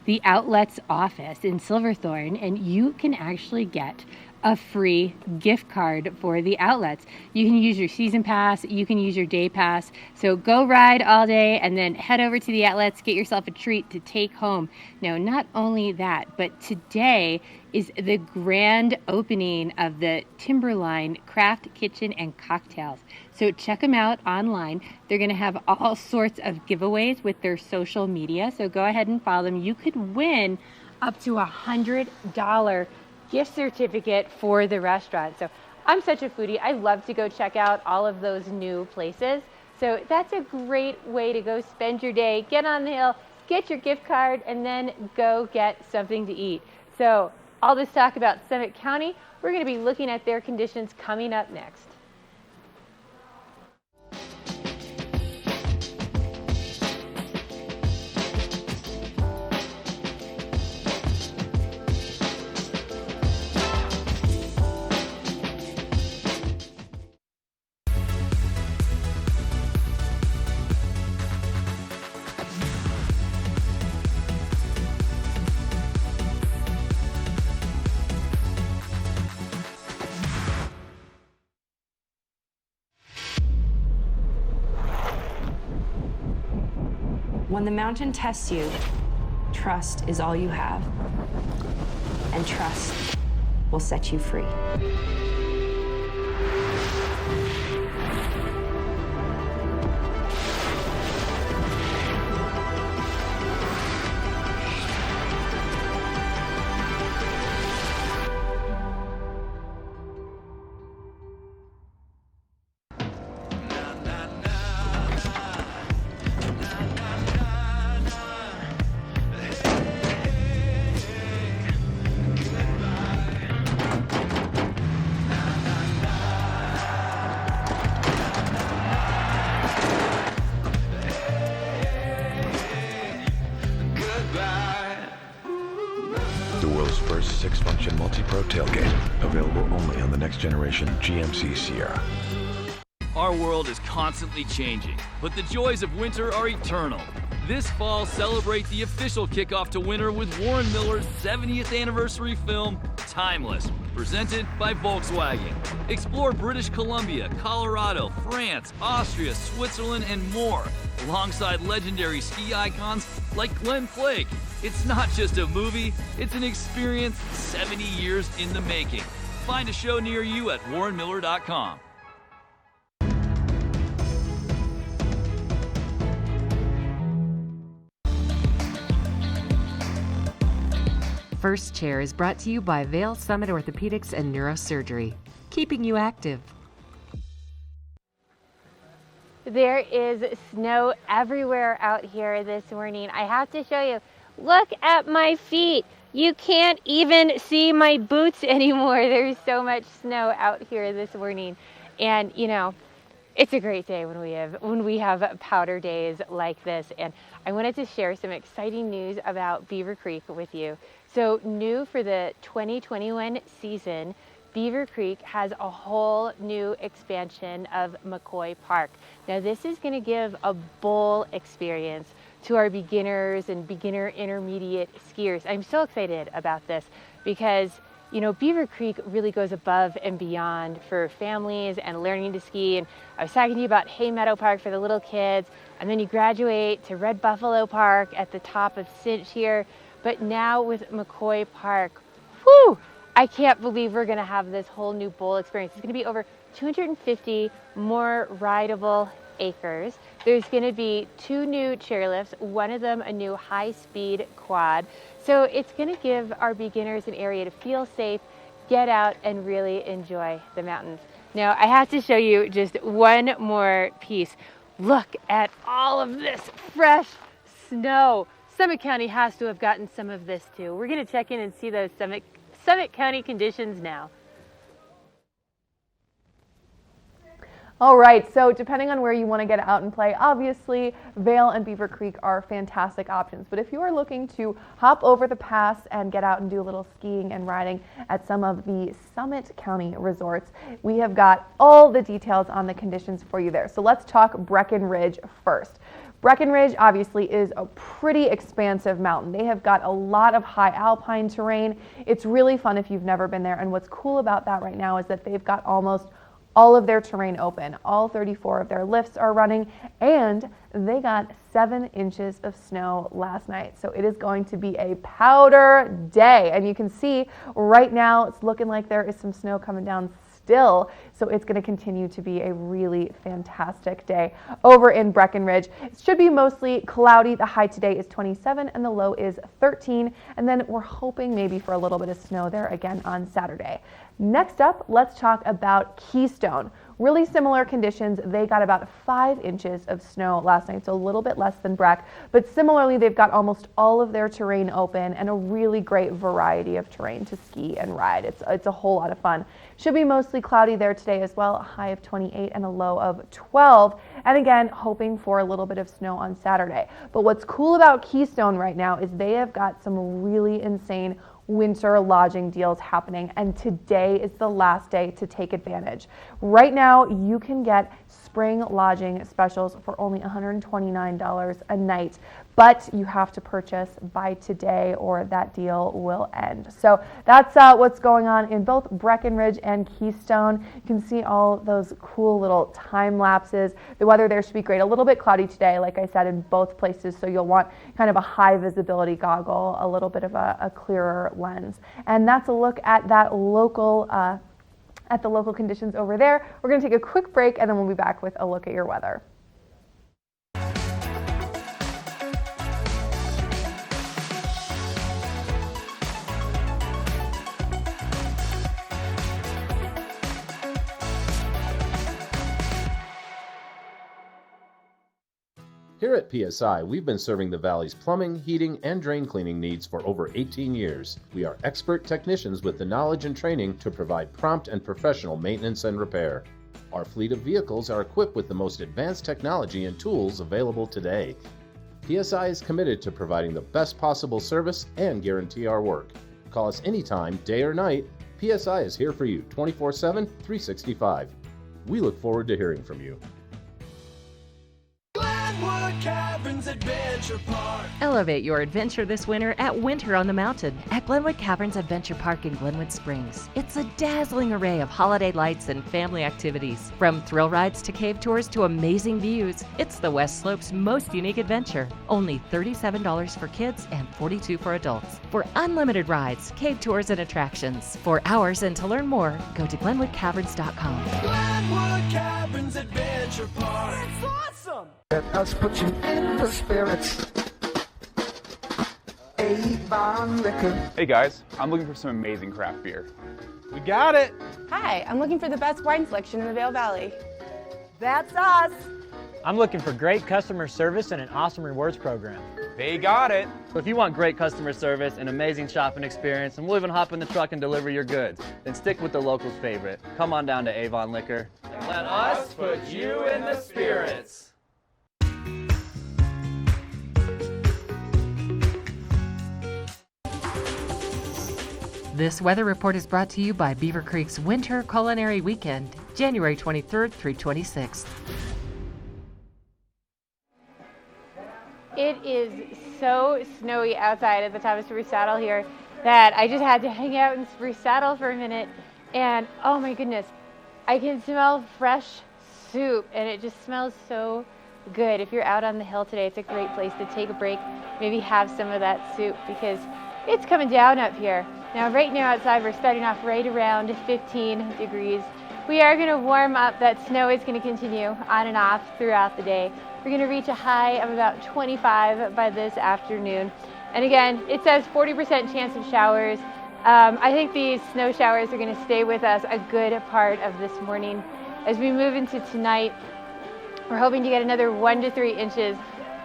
the outlet's office in Silverthorne, and you can actually get a free gift card for the outlets. You can use your season pass, you can use your day pass. So go ride all day and then head over to the outlets, get yourself a treat to take home. Now, not only that, but today is the grand opening of the Timberline Craft Kitchen and Cocktails. So check them out online. They're going to have all sorts of giveaways with their social media. So go ahead and follow them. You could win up to $100 gift certificate for the restaurant. So I'm such a foodie. I love to go check out all of those new places. So that's a great way to go spend your day, get on the hill, get your gift card, and then go get something to eat. So all this talk about Summit County, we're going to be looking at their conditions coming up next. When the mountain tests you, trust is all you have. And trust will set you free. The world's first 6-function multi-pro tailgate, available only on the next generation GMC Sierra. Our world is constantly changing, but the joys of winter are eternal. This fall, celebrate the official kickoff to winter with Warren Miller's 70th anniversary film, Timeless, presented by Volkswagen. Explore British Columbia, Colorado, France, Austria, Switzerland, and more, alongside legendary ski icons like Glenn Flake. It's not just a movie, it's an experience 70 years in the making. Find a show near you at warrenmiller.com. First Chair is brought to you by Vail Summit Orthopedics and Neurosurgery, keeping you active. There is snow everywhere out here this morning. I have to show you. Look at my feet. You can't even see my boots anymore. There's so much snow out here this morning. And you know, it's a great day when we have powder days like this. And I wanted to share some exciting news about Beaver Creek with you. So new for the 2021 season, Beaver Creek has a whole new expansion of McCoy Park. Now this is going to give a bowl experience to our beginners and beginner intermediate skiers. I'm so excited about this because, you know, Beaver Creek really goes above and beyond for families and learning to ski. And I was talking to you about Hay Meadow Park for the little kids, and then you graduate to Red Buffalo Park at the top of Cinch here. But now with McCoy Park, whew, I can't believe we're gonna have this whole new bowl experience. It's gonna be over 250 more rideable acres. There's gonna be 2 new chairlifts, one of them a new high-speed quad. So it's gonna give our beginners an area to feel safe, get out, and really enjoy the mountains. Now, I have to show you just one more piece. Look at all of this fresh snow. Summit County has to have gotten some of this too. We're gonna check in and see those Summit County conditions now. All right, so depending on where you want to get out and play, obviously Vail and Beaver Creek are fantastic options. But if you are looking to hop over the pass and get out and do a little skiing and riding at some of the Summit County resorts, we have got all the details on the conditions for you there. So let's talk Breckenridge first. Breckenridge obviously is a pretty expansive mountain. They have got a lot of high alpine terrain. It's really fun if you've never been there. And what's cool about that right now is that they've got almost all of their terrain open. All 34 of their lifts are running, and they got 7 inches of snow last night. So it is going to be a powder day. And you can see right now it's looking like there is some snow coming down still. So it's going to continue to be a really fantastic day over in Breckenridge. It should be mostly cloudy. The high today is 27 and the low is 13. And then we're hoping maybe for a little bit of snow there again on Saturday. Next up, let's talk about Keystone. Really similar conditions. They got about 5 inches of snow last night, so a little bit less than Breck, but similarly, they've got almost all of their terrain open and a really great variety of terrain to ski and ride. It's a whole lot of fun. Should be mostly cloudy there today as well, a high of 28 and a low of 12. And again, hoping for a little bit of snow on Saturday. But what's cool about Keystone right now is they have got some really insane winter lodging deals happening, and today is the last day to take advantage. Right now, you can get spring lodging specials for only $129 a night, but you have to purchase by today or that deal will end. So that's what's going on in both Breckenridge and Keystone. You can see all those cool little time lapses. The weather there should be great. A little bit cloudy today, like I said, in both places, so you'll want kind of a high visibility goggle, a little bit of a clearer lens. And that's a look at that local at the local conditions over there. We're going to take a quick break and then we'll be back with a look at your weather. Here at PSI, we've been serving the Valley's plumbing, heating, and drain cleaning needs for over 18 years. We are expert technicians with the knowledge and training to provide prompt and professional maintenance and repair. Our fleet of vehicles are equipped with the most advanced technology and tools available today. PSI is committed to providing the best possible service and guarantee our work. Call us anytime, day or night. PSI is here for you 24/7, 365. We look forward to hearing from you. Adventure Park. Elevate your adventure this winter at Winter on the Mountain at Glenwood Caverns Adventure Park in Glenwood Springs. It's a dazzling array of holiday lights and family activities. From thrill rides to cave tours to amazing views, it's the West Slope's most unique adventure. Only $37 for kids and $42 for adults. For unlimited rides, cave tours, and attractions. For hours and to learn more, go to glenwoodcaverns.com. Glenwood Caverns Adventure Park. It's awesome! Let us put you in the spirits. Avon Liquor. Hey guys, I'm looking for some amazing craft beer. We got it. Hi, I'm looking for the best wine selection in the Vail Valley. That's us. I'm looking for great customer service and an awesome rewards program. They got it. So if you want great customer service, an amazing shopping experience, and we'll even hop in the truck and deliver your goods, then stick with the locals' favorite. Come on down to Avon Liquor. Let us put you in the spirits. This weather report is brought to you by Beaver Creek's Winter Culinary Weekend, January 23rd through 26th. It is so snowy outside at the top of Spruce Saddle here that I just had to hang out in Spruce Saddle for a minute, and oh my goodness, I can smell fresh soup and it just smells so good. If you're out on the hill today, it's a great place to take a break, maybe have some of that soup because it's coming down up here. Now right now outside we're starting off right around 15 degrees. We are going to warm up. That snow is going to continue on and off throughout the day. We're going to reach a high of about 25 by this afternoon. And again, it says 40% chance of showers. I think these snow showers are going to stay with us a good part of this morning. As we move into tonight, we're hoping to get another 1 to 3 inches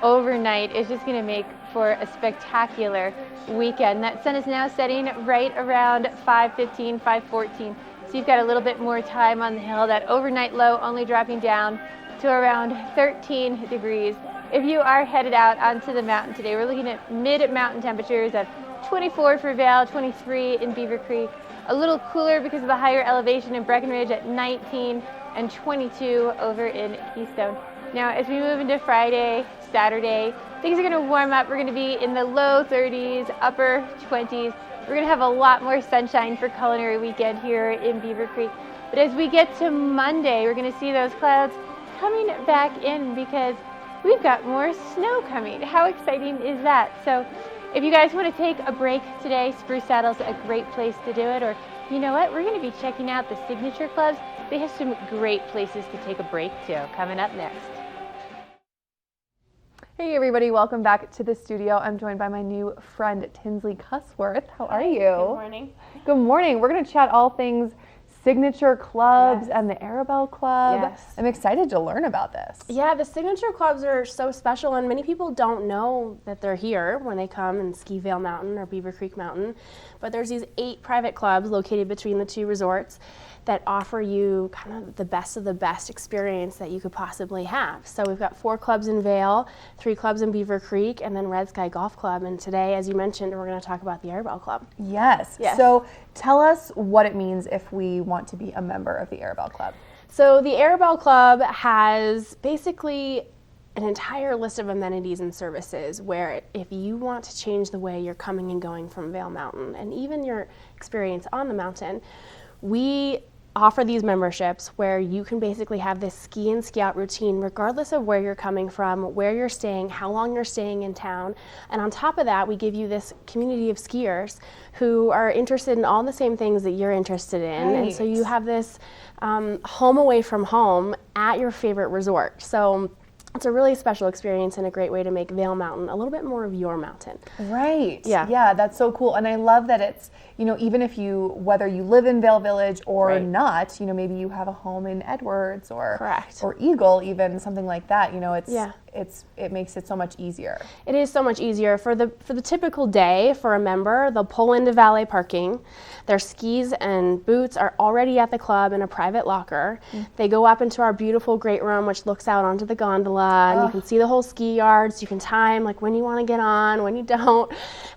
overnight. It's just going to make for a spectacular weekend. That sun is now setting right around 5:15, 5:14. So you've got a little bit more time on the hill. That overnight low only dropping down to around 13 degrees. If you are headed out onto the mountain today, we're looking at mid-mountain temperatures of 24 for Vail, 23 in Beaver Creek. A little cooler because of the higher elevation in Breckenridge at 19 and 22 over in Keystone. Now, as we move into Friday, Saturday, things are going to warm up. We're going to be in the low 30s, upper 20s. We're going to have a lot more sunshine for Culinary Weekend here in Beaver Creek. But as we get to Monday, we're going to see those clouds coming back in because we've got more snow coming. How exciting is that? So if you guys want to take a break today, Spruce Saddle's a great place to do it. Or you know what? We're going to be checking out the signature clubs. They have some great places to take a break to coming up next. Hey everybody, welcome back to the studio. I'm joined by my new friend Tinsley Cussworth. How are you? Good morning. Good morning. We're going to chat all things signature clubs and the Arabelle Club. Yes. I'm excited to learn about this. Yeah, the signature clubs are so special, and many people don't know that they're here when they come and ski Vail Mountain or Beaver Creek Mountain. But there's these 8 private clubs located between the 2 resorts that offer you kind of the best experience that you could possibly have. So we've got 4 clubs in Vail, 3 clubs in Beaver Creek, and then Red Sky Golf Club. And today, as you mentioned, we're going to talk about the Arabelle Club. Yes. So tell us what it means if we want to be a member of the Arabelle Club. So the Arabelle Club has basically an entire list of amenities and services where if you want to change the way you're coming and going from Vail Mountain and even your experience on the mountain, we offer these memberships where you can basically have this ski in, ski out routine regardless of where you're coming from, where you're staying, how long you're staying in town. And on top of that, we give you this community of skiers who are interested in all the same things that you're interested in. And so you have this home away from home at your favorite resort. So it's a really special experience and a great way to make Vail Mountain a little bit more of your mountain. Right. Yeah. Yeah, that's so cool. And I love that it's, you know, even if you, whether you live in Vail Village or not, you know, maybe you have a home in Edwards or Eagle, even something like that, you know, it makes it so much easier. It is so much easier. For the typical day for a member, they'll pull into valet parking. Their skis and boots are already at the club in a private locker. They go up into our beautiful great room, which looks out onto the gondola, and you can see the whole ski yards. You can time like when you want to get on, when you don't.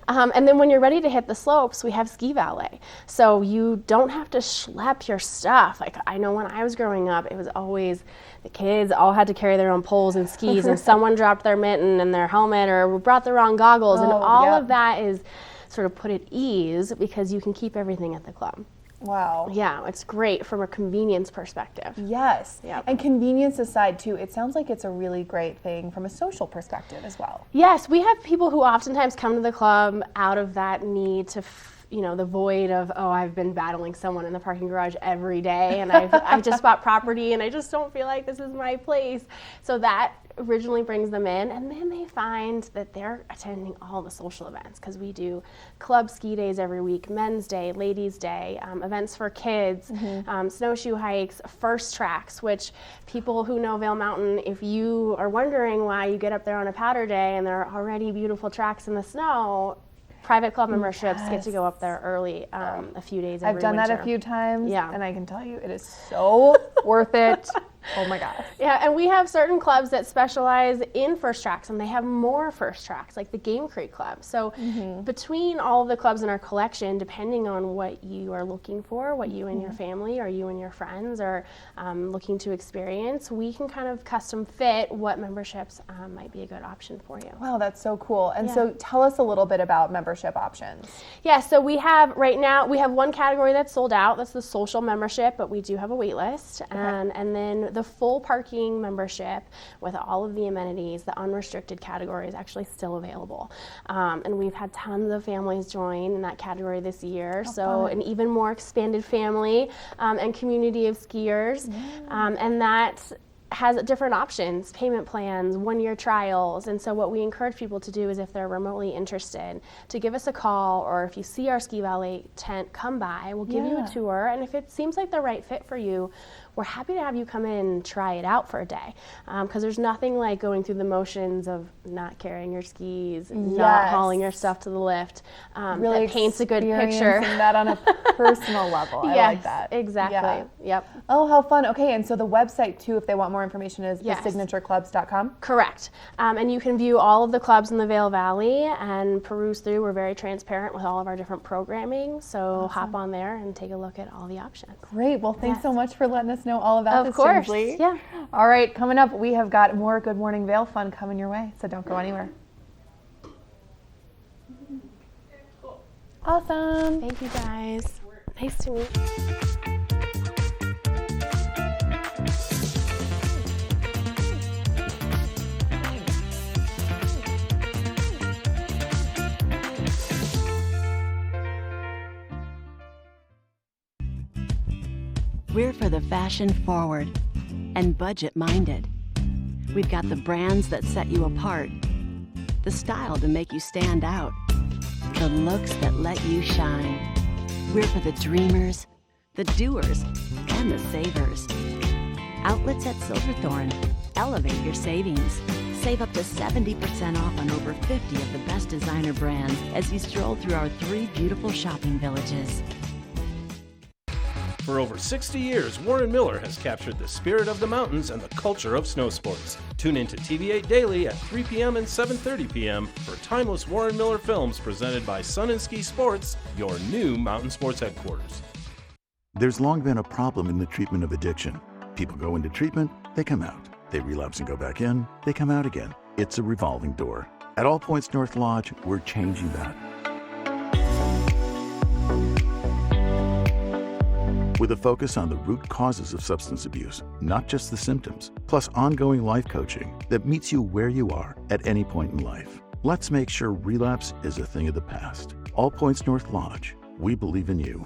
And then when you're ready to hit the slopes, we have ski valet. So you don't have to schlep your stuff. Like I know when I was growing up, it was always the kids all had to carry their own poles and skis, and someone dropped their mitten and their helmet or brought the wrong goggles, and all of that is sort of put at ease because you can keep everything at the club. Wow. Yeah, it's great from a convenience perspective. Yes. Yep. And convenience aside too, it sounds like it's a really great thing from a social perspective as well. Yes, we have people who oftentimes come to the club out of that need to the void of, oh, I've been battling someone in the parking garage every day and I've just bought property and I just don't feel like this is my place. So that originally brings them in, and then they find that they're attending all the social events because we do club ski days every week, men's day, ladies' day, events for kids, snowshoe hikes, first tracks, which people who know Vail Mountain, if you are wondering why you get up there on a powder day and there are already beautiful tracks in the snow, private club memberships get to go up there early a few days every I've done winter. that a few times, and I can tell you it is so worth it. Oh my gosh. Yeah, and we have certain clubs that specialize in first tracks, and they have more first tracks, like the Game Creek Club. So between all of the clubs in our collection, depending on what you are looking for, what you and your family or you and your friends are looking to experience, we can kind of custom fit what memberships might be a good option for you. Wow, that's so cool. And so tell us a little bit about membership options. Yeah, so we have right now, we have one category that's sold out. That's the social membership, but we do have a wait list. And then the full parking membership with all of the amenities, the unrestricted category is actually still available. And we've had tons of families join in that category this year. So an even more expanded family and community of skiers. And that has different options, payment plans, one-year trials. And so what we encourage people to do is if they're remotely interested, to give us a call, or if you see our Ski Valet tent, come by. We'll give you a tour. And if it seems like the right fit for you, we're happy to have you come in and try it out for a day. Because there's nothing like going through the motions of not carrying your skis, not hauling your stuff to the lift. Really that paints a good picture. Experiencing that on a personal level. I like that. Exactly. Yeah. Yep. Oh, how fun. Okay, and so the website too, if they want more information, is thesignatureclubs.com? Correct. And you can view all of the clubs in the Vail Valley and peruse through. We're very transparent with all of our different programming, so hop on there and take a look at all the options. Great. Well, thanks so much for letting us know all about this. Of course. Tinsley. Yeah. All right, coming up, we have got more Good Morning Vail fun coming your way, so don't go anywhere. Awesome. Thank you, guys. Nice to meet you. We're for the fashion forward and budget minded. We've got the brands that set you apart, the style to make you stand out, the looks that let you shine. We're for the dreamers the doers, and the savers. Outlets at Silverthorne. Elevate your savings. Save up to 70% off on over 50 of the best designer brands as you stroll through our 3 beautiful shopping villages. For over 60 years, Warren Miller has captured the spirit of the mountains and the culture of snow sports. Tune in to TV8 Daily at 3 p.m. and 7:30 p.m. for timeless Warren Miller films presented by Sun and Ski Sports, your new mountain sports headquarters. There's long been a problem in the treatment of addiction. People go into treatment, they come out. They relapse and go back in, they come out again. It's a revolving door. At All Points North Lodge, we're changing that. With a focus on the root causes of substance abuse, not just the symptoms, plus ongoing life coaching that meets you where you are at any point in life. Let's make sure relapse is a thing of the past. All Points North Lodge, we believe in you.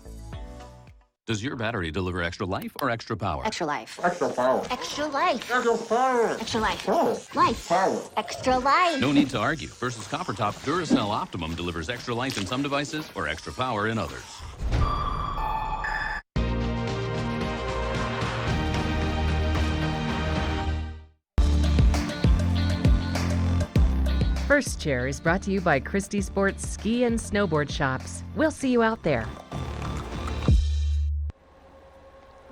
Does your battery deliver extra life or extra power? Extra life. Extra power. Extra life. Extra power. Extra life. Power. Life. Power. Extra life. No need to argue. Versus Copper Top, Duracell Optimum delivers extra life in some devices or extra power in others. First Chair is brought to you by Christie Sports Ski and Snowboard Shops. We'll see you out there.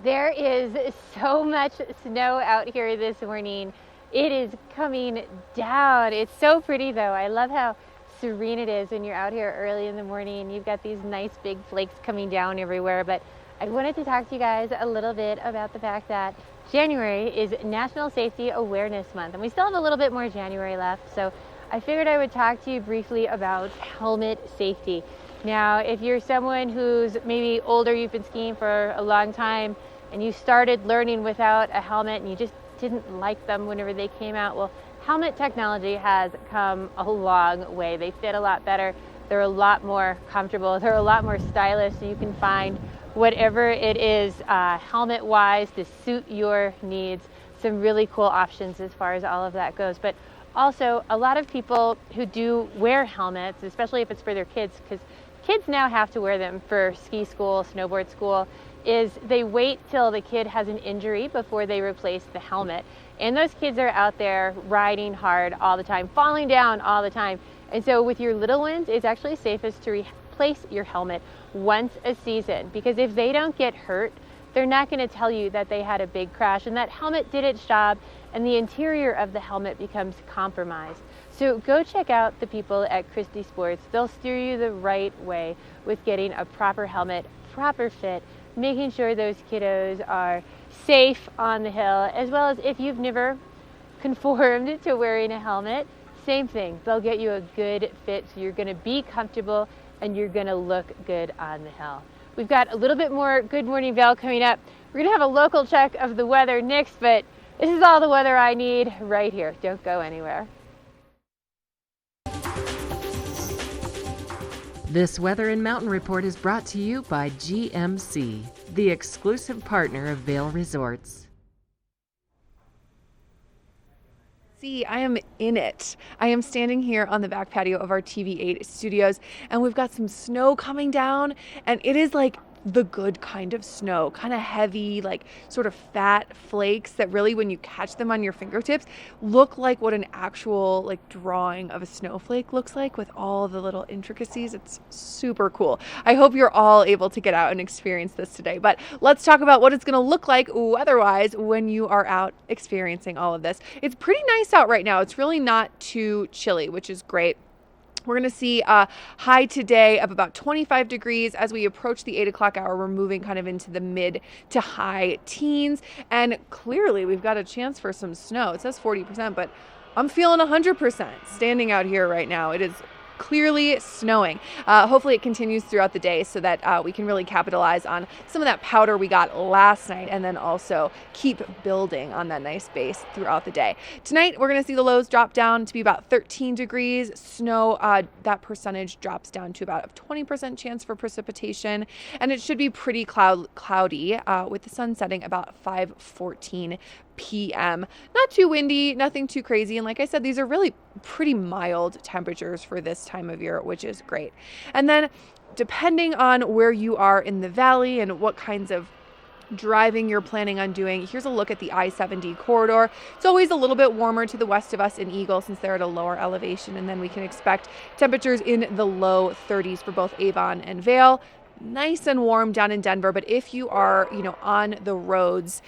There is so much snow out here this morning. It is coming down. It's so pretty though. I love how serene it is when you're out here early in the morning. You've got these nice big flakes coming down everywhere. But I wanted to talk to you guys a little bit about the fact that January is National Safety Awareness Month, and we still have a little bit more January left. So I figured I would talk to you briefly about helmet safety. Now, if you're someone who's maybe older, you've been skiing for a long time, and you started learning without a helmet and you just didn't like them whenever they came out, well, helmet technology has come a long way. They fit a lot better. They're a lot more comfortable. They're a lot more stylish, so you can find whatever it is helmet-wise to suit your needs. Some really cool options as far as all of that goes. But also, a lot of people who do wear helmets, especially if it's for their kids, because kids now have to wear them for ski school, snowboard school, is they wait till the kid has an injury before they replace the helmet. And those kids are out there riding hard all the time, falling down all the time. And so with your little ones, it's actually safest to replace your helmet once a season, because if they don't get hurt, they're not going to tell you that they had a big crash and that helmet did its job and the interior of the helmet becomes compromised. So go check out the people at Christie Sports. They'll steer you the right way with getting a proper helmet, proper fit, making sure those kiddos are safe on the hill, as well as if you've never conformed to wearing a helmet, same thing. They'll get you a good fit, so you're going to be comfortable and you're going to look good on the hill. We've got a little bit more Good Morning Vail coming up. We're going to have a local check of the weather next, but this is all the weather I need right here. Don't go anywhere. This Weather and Mountain Report is brought to you by GMC, the exclusive partner of Vail Resorts. See, I am in it. I am standing here on the back patio of our TV8 studios, and we've got some snow coming down, and it is like the good kind of snow, kind of heavy, like sort of fat flakes that really, when you catch them on your fingertips, look like what an actual like drawing of a snowflake looks like with all the little intricacies. It's super cool. I hope you're all able to get out and experience this today. But let's talk about what it's going to look like weather-wise when you are out experiencing all of this. It's pretty nice out right now. It's really not too chilly, which is great. We're going to see a high today of about 25 degrees. As we approach the 8 o'clock hour, we're moving kind of into the mid to high teens. And clearly, we've got a chance for some snow. It says 40%, but I'm feeling 100% standing out here right now. It is clearly snowing. Hopefully it continues throughout the day so that we can really capitalize on some of that powder we got last night, and then also keep building on that nice base throughout the day. Tonight we're going to see the lows drop down to be about 13 degrees. Snow, that percentage drops down to about a 20% chance for precipitation, and it should be pretty cloudy with the sun setting about 5:14 p.m. Not too windy, nothing too crazy. And like I said, these are really pretty mild temperatures for this time of year, which is great. And then depending on where you are in the valley and what kinds of driving you're planning on doing, here's a look at the I-70 corridor. It's always a little bit warmer to the west of us in Eagle since they're at a lower elevation, and then we can expect temperatures in the low 30s for both Avon and Vail. Nice and warm down in Denver, but if you are, on the roads,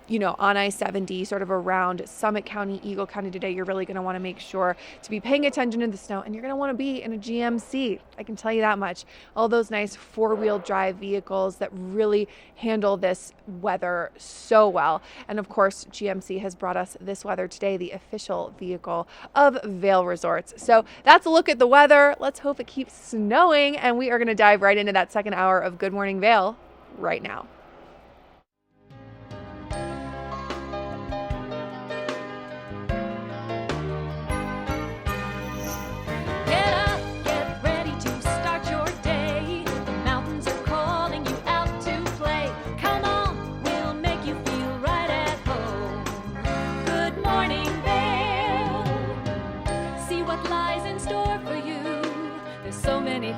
on I-70, sort of around Summit County, Eagle County today, you're really going to want to make sure to be paying attention to the snow, and you're going to want to be in a GMC. I can tell you that much. All those nice four-wheel drive vehicles that really handle this weather so well. And of course, GMC has brought us this weather today, the official vehicle of Vail Resorts. So that's a look at the weather. Let's hope it keeps snowing, and we are going to dive right into that second hour of Good Morning Vail right now.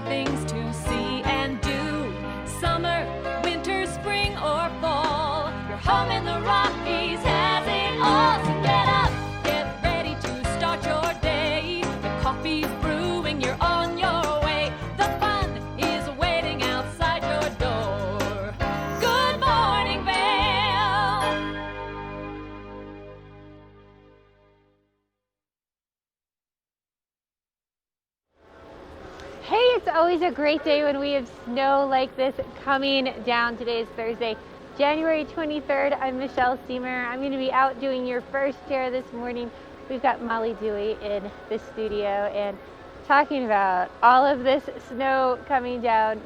Things to see and do. Summer, winter, spring, or fall. Your home in the Rockies has it all. So get up, get ready to start your day. The coffee's brewing, you're on your way. The fun is waiting outside your door. Good morning, Vail. Hey, it's always a great day when we have snow like this coming down. Today is Thursday, January 23rd. I'm Michelle Steamer. I'm going to be out doing your first share this morning. We've got Molly Dewey in the studio and talking about all of this snow coming down.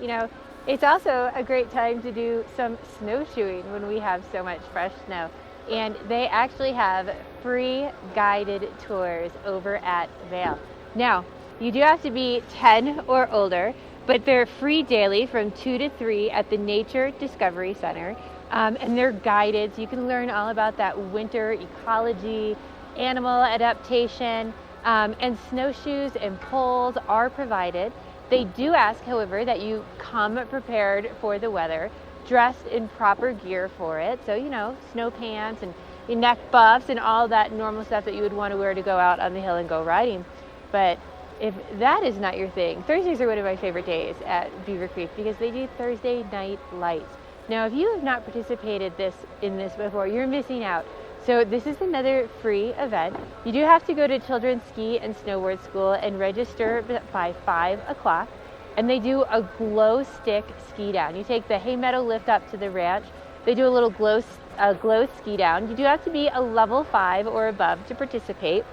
It's also a great time to do some snowshoeing when we have so much fresh snow. And they actually have free guided tours over at Vail. Now, you do have to be 10 or older, but they're free daily from 2 to 3 at the Nature Discovery Center. And they're guided, so you can learn all about that winter ecology, animal adaptation, and snowshoes and poles are provided. They do ask, however, that you come prepared for the weather, dressed in proper gear for it. So, snow pants and your neck buffs and all that normal stuff that you would want to wear to go out on the hill and go riding. But if that is not your thing, Thursdays are one of my favorite days at Beaver Creek because they do Thursday night lights. Now, if you have not participated in this before, you're missing out. So this is another free event. You do have to go to Children's Ski and Snowboard School and register by 5 o'clock. And they do a glow stick ski down. You take the hay meadow lift up to the ranch. They do a little glow ski down. You do have to be a level 5 or above to participate.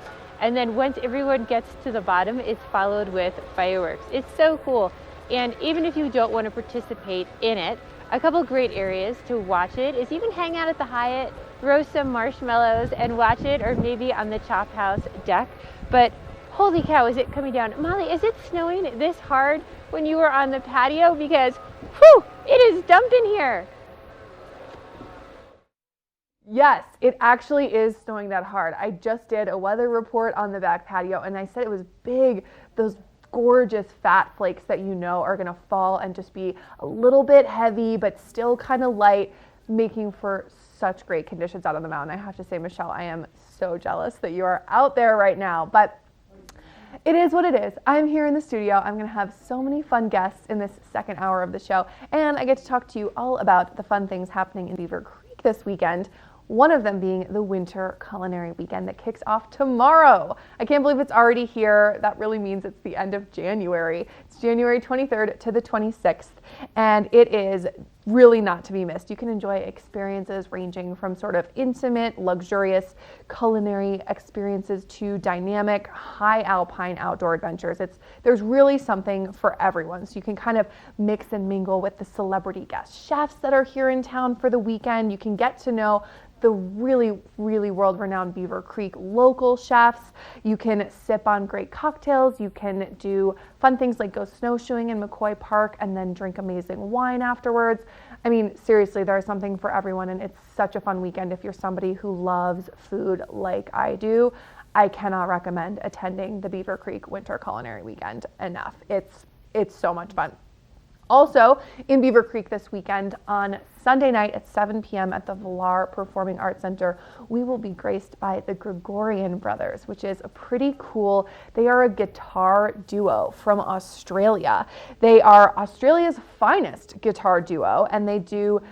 And then once everyone gets to the bottom, it's followed with fireworks. It's so cool. And even if you don't want to participate in it, a couple great areas to watch it is even hang out at the Hyatt, roast some marshmallows and watch it, or maybe on the Chop House deck. But holy cow, is it coming down? Molly, is it snowing this hard when you were on the patio? Because, whew, it is dumped in here. Yes, it actually is snowing that hard. I just did a weather report on the back patio and I said it was big, those gorgeous fat flakes that are going to fall and just be a little bit heavy but still kind of light, making for such great conditions out on the mountain. I have to say, Michelle, I am so jealous that you are out there right now, but it is what it is. I'm here in the studio. I'm going to have so many fun guests in this second hour of the show, and I get to talk to you all about the fun things happening in Beaver Creek this weekend. One of them being the Winter Culinary Weekend that kicks off tomorrow. I can't believe it's already here. That really means it's the end of January. It's January 23rd to the 26th, and it is really not to be missed. You can enjoy experiences ranging from sort of intimate, luxurious culinary experiences to dynamic, high alpine outdoor adventures. There's really something for everyone. So you can kind of mix and mingle with the celebrity guest chefs that are here in town for the weekend. You can get to know the really, really world-renowned Beaver Creek local chefs. You can sip on great cocktails. You can do fun things like go snowshoeing in McCoy Park and then drink amazing wine afterwards. I mean, seriously, there's something for everyone, and it's such a fun weekend if you're somebody who loves food like I do. I cannot recommend attending the Beaver Creek Winter Culinary Weekend enough. It's so much fun. Also, in Beaver Creek this weekend, on Sunday night at 7 p.m. at the Villar Performing Arts Center, we will be graced by the Gregorian Brothers, which is a pretty cool, they are a guitar duo from Australia. They are Australia's finest guitar duo, and they do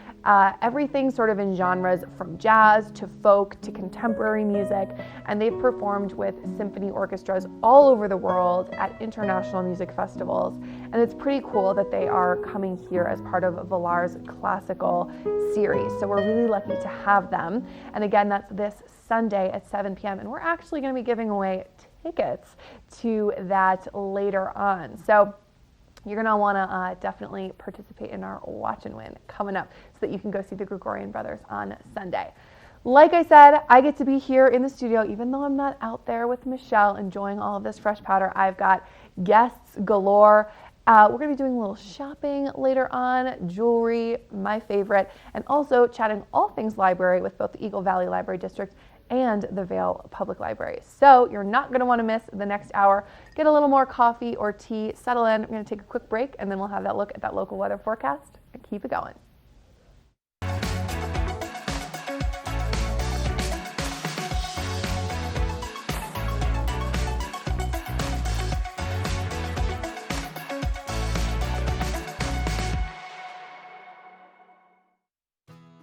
everything sort of in genres from jazz to folk to contemporary music, and they've performed with symphony orchestras all over the world at international music festivals. And it's pretty cool that they are coming here as part of Villar's classical series. So we're really lucky to have them. And again, that's this Sunday at 7 p.m. And we're actually going to be giving away tickets to that later on. So you're going to want to definitely participate in our Watch and Win coming up so that you can go see the Gregorian Brothers on Sunday. Like I said, I get to be here in the studio, even though I'm not out there with Michelle enjoying all of this fresh powder. I've got guests galore. We're going to be doing a little shopping later on, jewelry, my favorite, and also chatting all things library with both the Eagle Valley Library District and the Vail Public Library. So you're not going to want to miss the next hour. Get a little more coffee or tea, settle in. We're going to take a quick break, and then we'll have that look at that local weather forecast and keep it going.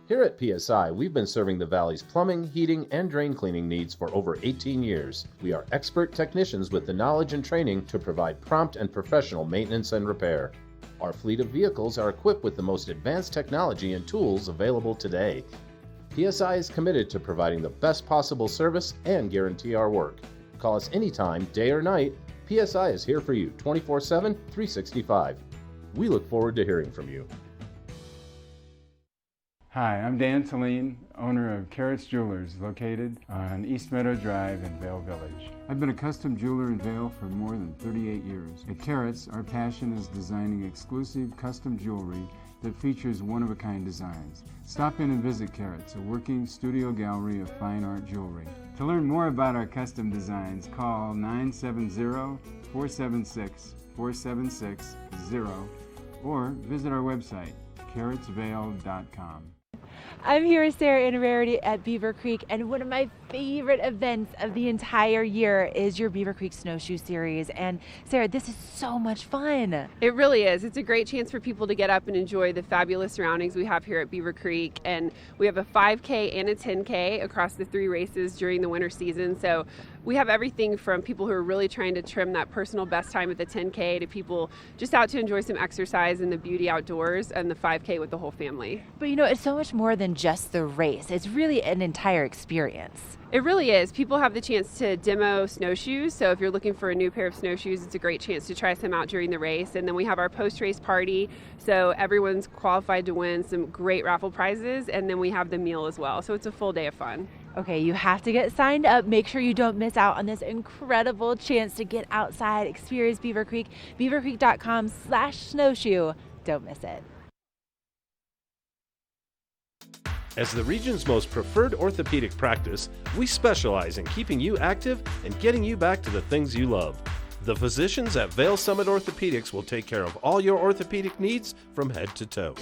Here at PSI, we've been serving the Valley's plumbing, heating, and drain cleaning needs for over 18 years. We are expert technicians with the knowledge and training to provide prompt and professional maintenance and repair. Our fleet of vehicles are equipped with the most advanced technology and tools available today. PSI is committed to providing the best possible service and guarantee our work. Call us anytime, day or night. PSI is here for you 24/7, 365. We look forward to hearing from you. Hi, I'm Dan Saline, owner of Carrots Jewelers, located on East Meadow Drive in Vail Village. I've been a custom jeweler in Vail for more than 38 years. At Carrots, our passion is designing exclusive custom jewelry that features one-of-a-kind designs. Stop in and visit Carrots, a working studio gallery of fine art jewelry. To learn more about our custom designs, call 970-476-4760 or visit our website, carrotsvail.com. I'm here with Sarah and Rarity at Beaver Creek, and one of my favorite events of the entire year is your Beaver Creek Snowshoe Series. And Sarah, this is so much fun. It really is. It's a great chance for people to get up and enjoy the fabulous surroundings we have here at Beaver Creek. And we have a 5K and a 10K across the 3 races during the winter season. So we have everything from people who are really trying to trim that personal best time at the 10K to people just out to enjoy some exercise in the beauty outdoors, and the 5K with the whole family. But you know, it's so much more than just the race. It's really an entire experience. It really is. People have the chance to demo snowshoes. So if you're looking for a new pair of snowshoes, it's a great chance to try some out during the race. And then we have our post-race party. So everyone's qualified to win some great raffle prizes. And then we have the meal as well. So it's a full day of fun. Okay, you have to get signed up. Make sure you don't miss out on this incredible chance to get outside, experience Beaver Creek, beavercreek.com/snowshoe. Don't miss it. As the region's most preferred orthopedic practice, we specialize in keeping you active and getting you back to the things you love. The physicians at Vail Summit Orthopedics will take care of all your orthopedic needs from head to toe.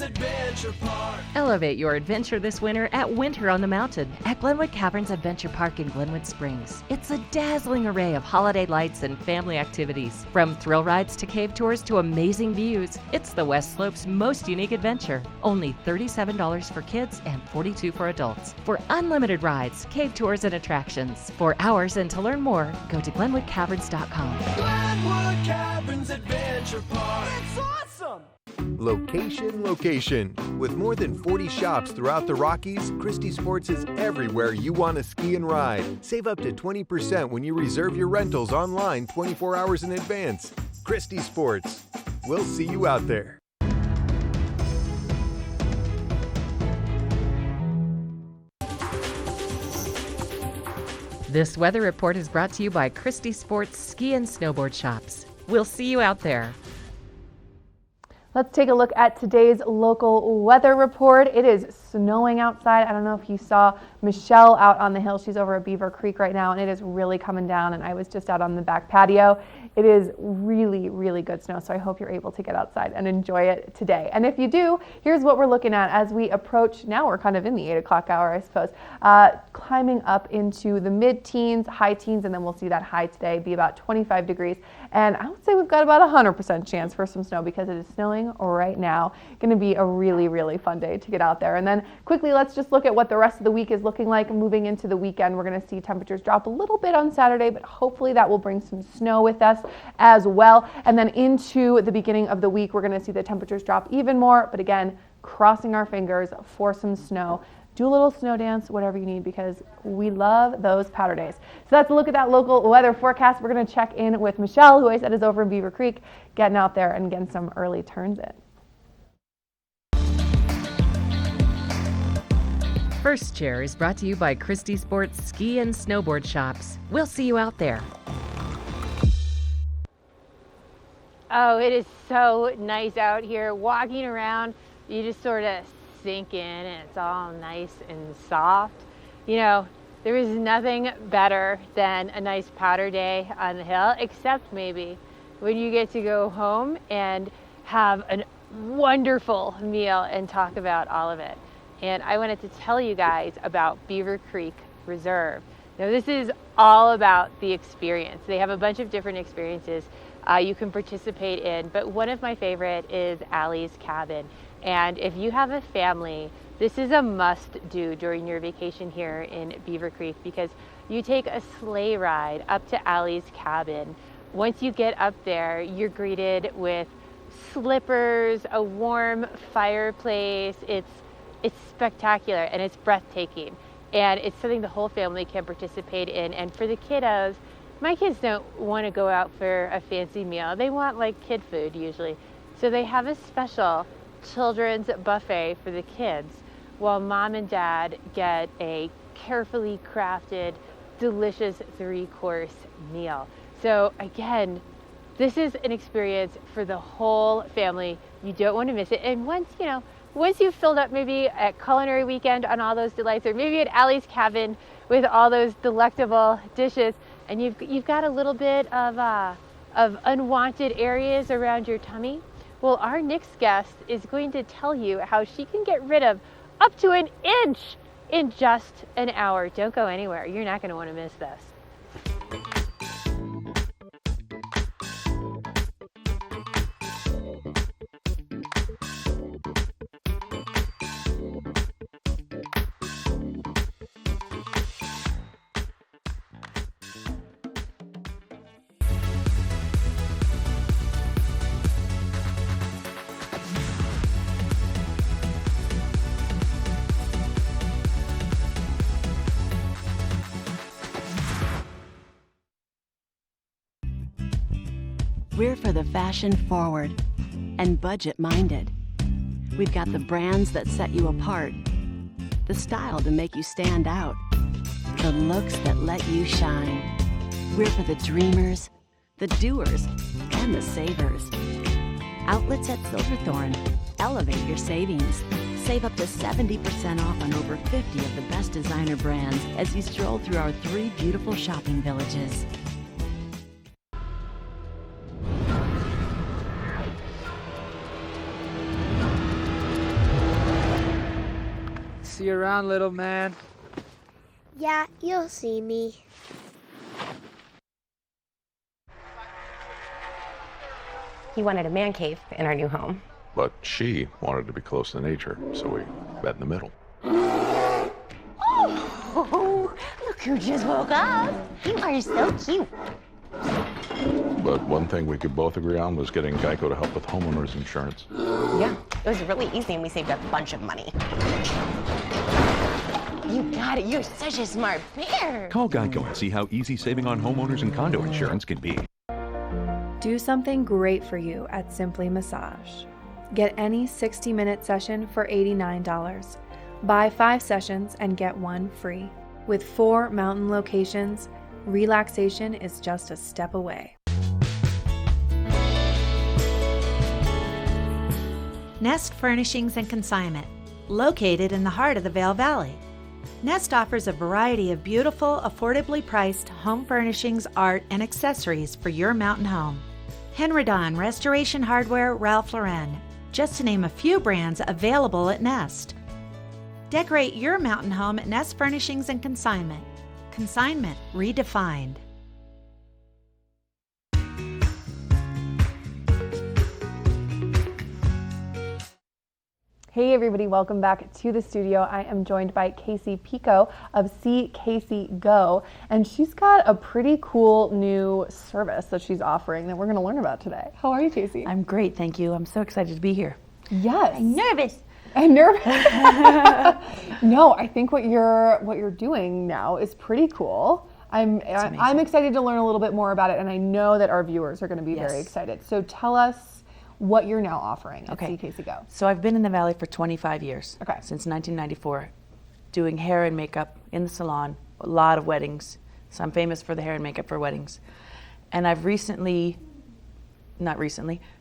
Adventure Park. Elevate your adventure this winter at Winter on the Mountain at Glenwood Caverns Adventure Park in Glenwood Springs. It's a dazzling array of holiday lights and family activities. From thrill rides to cave tours to amazing views, it's the West Slope's most unique adventure. Only $37 for kids and $42 for adults. For unlimited rides, cave tours, and attractions. For hours and to learn more, go to glenwoodcaverns.com. Glenwood Caverns Adventure Park. It's awesome! Location, location. With more than 40 shops throughout the Rockies, Christie Sports is everywhere you want to ski and ride. Save up to 20% when you reserve your rentals online 24 hours in advance. Christie Sports. We'll see you out there. This weather report is brought to you by Christie Sports Ski and Snowboard Shops. We'll see you out there. Let's take a look at today's local weather report. It is snowing outside. I don't know if you saw Michelle out on the hill. She's over at Beaver Creek right now, and it is really coming down, and I was just out on the back patio. It is really, really good snow, so I hope you're able to get outside and enjoy it today. And if you do, here's what we're looking at as we approach, now we're kind of in the 8 o'clock hour, I suppose, climbing up into the mid-teens, high teens, and then we'll see that high today be about 25 degrees. And I would say we've got about 100% chance for some snow because it is snowing right now. Going to be a really, really fun day to get out there. And then quickly, let's just look at what the rest of the week is looking like. Moving into the weekend, we're going to see temperatures drop a little bit on Saturday, but hopefully that will bring some snow with us as well. And then into the beginning of the week, we're going to see the temperatures drop even more. But again, crossing our fingers for some snow. Do a little snow dance, whatever you need, because we love those powder days. So that's a look at that local weather forecast. We're going to check in with Michelle, who I said is over in Beaver Creek, getting out there and getting some early turns in. First Chair is brought to you by Christie Sports Ski and Snowboard Shops. We'll see you out there. Oh, it is so nice out here. Walking around, you just sort of sink in and it's all nice and soft. You know, there is nothing better than a nice powder day on the hill, except maybe when you get to go home and have a wonderful meal and talk about all of it. And I wanted to tell you guys about Beaver Creek Reserve. Now, this is all about the experience. They have a bunch of different experiences you can participate in, but one of my favorite is Allie's Cabin. And if you have a family, this is a must-do during your vacation here in Beaver Creek, because you take a sleigh ride up to Allie's Cabin. Once you get up there, you're greeted with slippers, a warm fireplace. It's spectacular and it's breathtaking. And it's something the whole family can participate in. And for the kiddos, my kids don't want to go out for a fancy meal. They want like kid food usually. So they have a special children's buffet for the kids, while mom and dad get a carefully crafted, delicious 3-course meal. So again, this is an experience for the whole family. You don't want to miss it. And once you've filled up maybe at Culinary Weekend on all those delights, or maybe at Allie's Cabin with all those delectable dishes, and you've got a little bit of unwanted areas around your tummy, well, our next guest is going to tell you how she can get rid of up to an inch in just an hour. Don't go anywhere. You're not going to want to miss this. We're for the fashion forward and budget minded. We've got the brands that set you apart, the style to make you stand out, the looks that let you shine. We're for the dreamers, the doers, and the savers. Outlets at Silverthorne. Elevate your savings. Save up to 70% off on over 50 of the best designer brands as you stroll through our 3 beautiful shopping villages. See you around, little man. Yeah, you'll see me. He wanted a man cave in our new home. But she wanted to be close to nature, so we met in the middle. Oh, look who just woke up. You are so cute. But one thing we could both agree on was getting Geico to help with homeowners insurance. Yeah, it was really easy and we saved a bunch of money. You got it. You're such a smart bear. Call Geico and see how easy saving on homeowners and condo insurance can be. Do something great for you at Simply Massage. Get any 60-minute session for $89. Buy 5 sessions and get 1 free. With 4 mountain locations, relaxation is just a step away. Nest Furnishings and Consignment, located in the heart of the Vail Valley. Nest offers a variety of beautiful, affordably priced home furnishings, art, and accessories for your mountain home. Henredon, Restoration Hardware, Ralph Lauren, just to name a few brands available at Nest. Decorate your mountain home at Nest Furnishings and Consignment. Consignment redefined. Hey everybody, welcome back to the studio. I am joined by Casey Pico of See Casey Go, and she's got a pretty cool new service that she's offering that we're going to learn about today. How are you, Casey? I'm great, thank you. I'm so excited to be here. Yes. I'm nervous. I'm nervous. No, I think what you're doing now is pretty cool. I'm excited to learn a little bit more about it, and I know that our viewers are going to be very excited. So tell us what you're now offering at See Casey Go. So I've been in the Valley for 25 years, okay, since 1994, doing hair and makeup in the salon, a lot of weddings. So I'm famous for the hair and makeup for weddings. And I've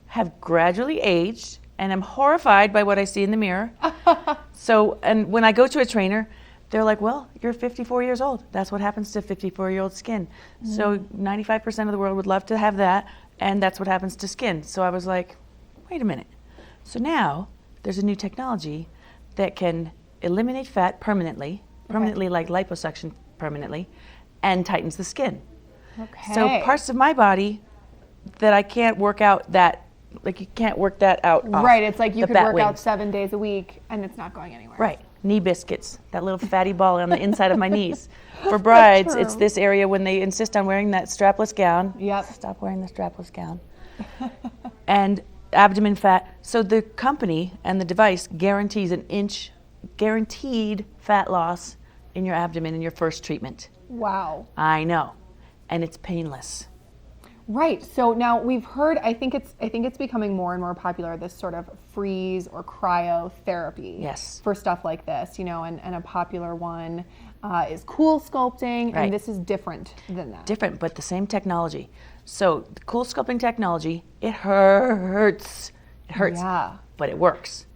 have gradually aged, and I'm horrified by what I see in the mirror. So, and when I go to a trainer, they're like, well, you're 54 years old. That's what happens to 54-year-old skin. So 95% of the world would love to have that, and that's what happens to skin. So I was like, wait a minute. So now there's a new technology that can eliminate fat permanently like liposuction permanently, and tightens the skin. Okay. So parts of my body that I can't work out that, like you can't work that out off. Right, it's like you could work wings. out 7 days a week and it's not going anywhere. Right, knee biscuits, that little fatty ball on the inside of my knees. For brides, it's this area when they insist on wearing that strapless gown. Yep. Stop wearing the strapless gown. And abdomen fat. So the company and the device guarantees an inch guaranteed fat loss in your abdomen in your first treatment. Wow. I know. And it's painless. Right. So now we've heard, I think it's becoming more and more popular, this sort of freeze or cryotherapy. Yes. For stuff like this, and a popular one is cool sculpting, Right. and this is different than that. Different, but the same technology. So the cool sculpting technology, it hurts. It hurts. Yeah. But it works.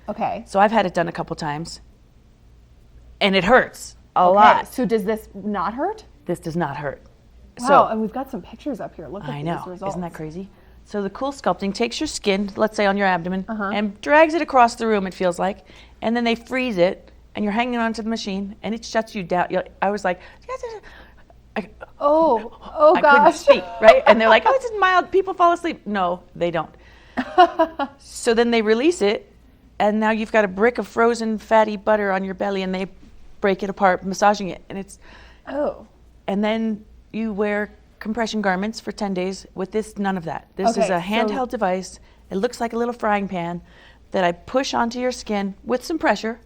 Okay. So I've had it done a couple times, and it hurts a lot. So does this not hurt? This does not hurt. Wow, So, and we've got some pictures up here. Look at I these know, results. isn't that crazy? So the cool sculpting takes your skin, let's say on your abdomen, and drags it across the room, it feels like, and then they freeze it, and you're hanging onto the machine, and it shuts you down. I was like, I gosh. couldn't speak, right? And they're like, oh, it's mild, people fall asleep. No, they don't. So then they release it, and now you've got a brick of frozen fatty butter on your belly, and they break it apart, massaging it, and it's, and then you wear compression garments for 10 days. With this, none of that. This is a handheld device. It looks like a little frying pan that I push onto your skin with some pressure.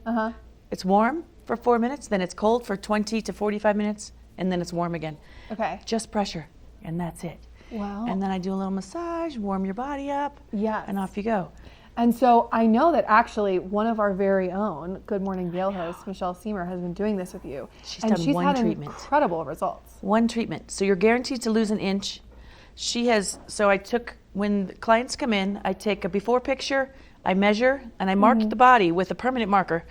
It's warm for 4 minutes, then it's cold for 20 to 45 minutes, and then it's warm again. Okay. Just pressure, and that's it. Wow. And then I do a little massage, warm your body up, and off you go. And so I know that actually one of our very own Good Morning Vail hosts, Michelle Seymour, has been doing this with you. She's and done she's one had treatment. Incredible results. One treatment. So you're guaranteed to lose an inch. She has, so I took, when the clients come in, I take a before picture, I measure, and I mark the body with a permanent marker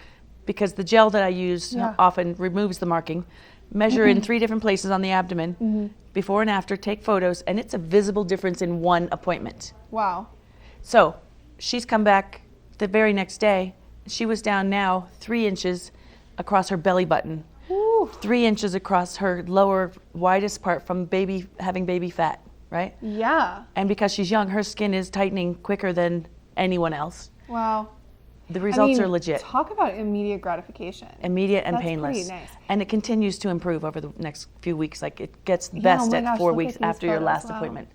because the gel that I use often removes the marking. Measure in 3 different places on the abdomen, before and after, take photos, and it's a visible difference in one appointment. Wow. So she's come back the very next day. She was down now 3 inches across her belly button, 3 inches across her lower widest part from having baby fat, right? Yeah. And because she's young, her skin is tightening quicker than anyone else. Wow. The results are legit. Talk about immediate gratification. Immediate and That's painless. pretty nice. And it continues to improve over the next few weeks. Like it gets best at 4 weeks these after your photos. last Wow. appointment.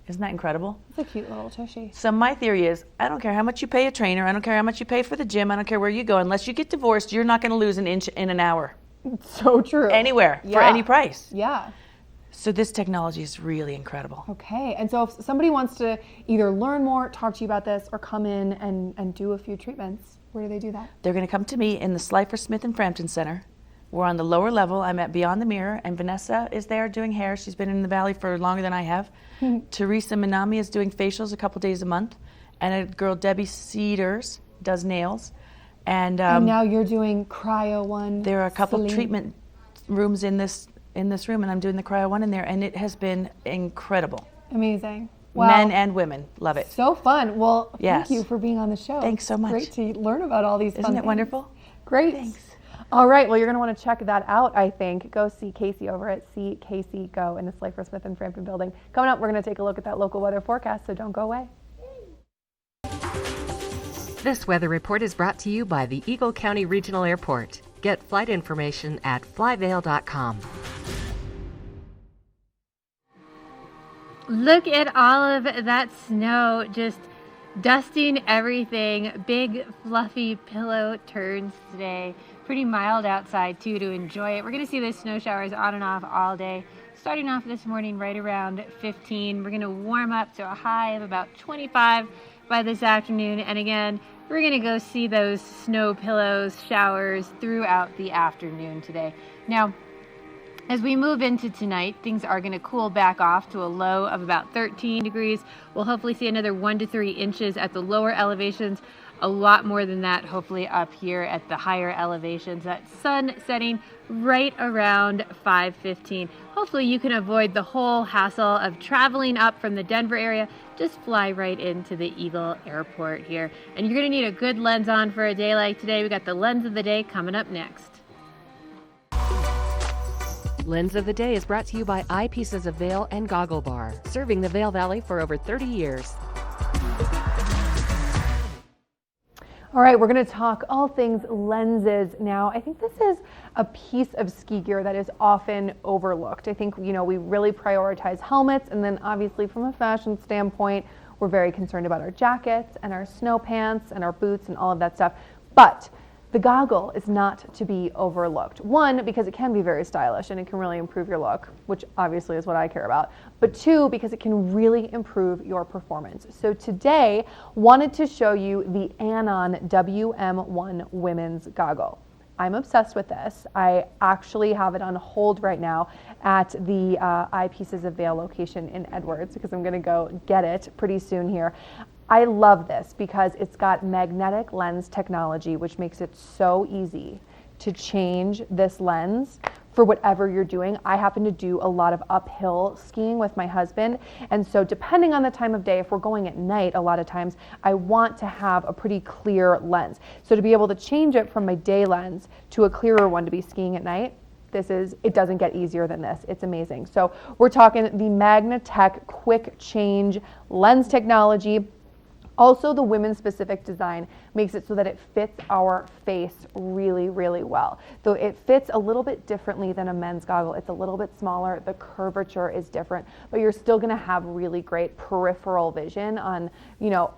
Isn't that incredible? It's a cute little tushy. So my theory is, I don't care how much you pay a trainer, I don't care how much you pay for the gym, I don't care where you go. Unless you get divorced, you're not going to lose an inch in an hour. So true. Anywhere, for any price. Yeah. So this technology is really incredible. Okay, and so if somebody wants to either learn more, talk to you about this, or come in and do a few treatments, where do they do that? They're going to come to me in the Slifer Smith and Frampton Center. We're on the lower level. I'm at Beyond the Mirror, and Vanessa is there doing hair. She's been in the Valley for longer than I have. Teresa Minami is doing facials a couple days a month, and a girl, Debbie Cedars, does nails. And now you're doing cryo one. There are a couple Celine. treatment rooms in this room, and I'm doing the cryo one in there, and it has been incredible. Amazing. Wow. Men and women love it. So fun. Well, Yes. thank you for being on the show. Thanks so much. Great to learn about all these fun Isn't it things. wonderful? Great. Thanks. All right. Well, you're going to want to check that out, I think. Go see Casey over at See Casey Go in the Slifer Smith and Frampton building. Coming up, we're going to take a look at that local weather forecast, so don't go away. This weather report is brought to you by the Eagle County Regional Airport. Get flight information at flyvail.com. Look at all of that snow just dusting everything. Big fluffy pillow turns today. Pretty mild outside too to enjoy it. We're going to see those snow showers on and off all day. Starting off this morning right around 15. We're going to warm up to a high of about 25 by this afternoon. And again, we're going to go see those snow pillows showers throughout the afternoon today. Now, as we move into tonight, things are going to cool back off to a low of about 13 degrees. We'll hopefully see another 1 to 3 inches at the lower elevations. A lot more than that, hopefully up here at the higher elevations. That sun setting right around 5:15. Hopefully you can avoid the whole hassle of traveling up from the Denver area. Just fly right into the Eagle Airport here. And you're going to need a good lens on for a day like today. We got the lens of the day coming up next. Lens of the Day is brought to you by Eyepieces of Vail and Goggle Bar, serving the Vail Valley for over 30 years. All right, we're going to talk all things lenses now. I think this is a piece of ski gear that is often overlooked. I think, we really prioritize helmets, and then obviously from a fashion standpoint, we're very concerned about our jackets and our snow pants and our boots and all of that stuff. But the goggle is not to be overlooked. One, because it can be very stylish and it can really improve your look, which obviously is what I care about. But two, because it can really improve your performance. So today, wanted to show you the Anon WM1 women's goggle. I'm obsessed with this. I actually have it on hold right now at the Eyepieces of Vail location in Edwards because I'm gonna go get it pretty soon here. I love this because it's got magnetic lens technology, which makes it so easy to change this lens for whatever you're doing. I happen to do a lot of uphill skiing with my husband, and so depending on the time of day, if we're going at night, a lot of times I want to have a pretty clear lens. So to be able to change it from my day lens to a clearer one to be skiing at night, it doesn't get easier than this. It's amazing. So we're talking the Magnatech quick change lens technology. Also, the women's specific design makes it so that it fits our face really, really well. Though it fits a little bit differently than a men's goggle. It's a little bit smaller, the curvature is different, but you're still gonna have really great peripheral vision on,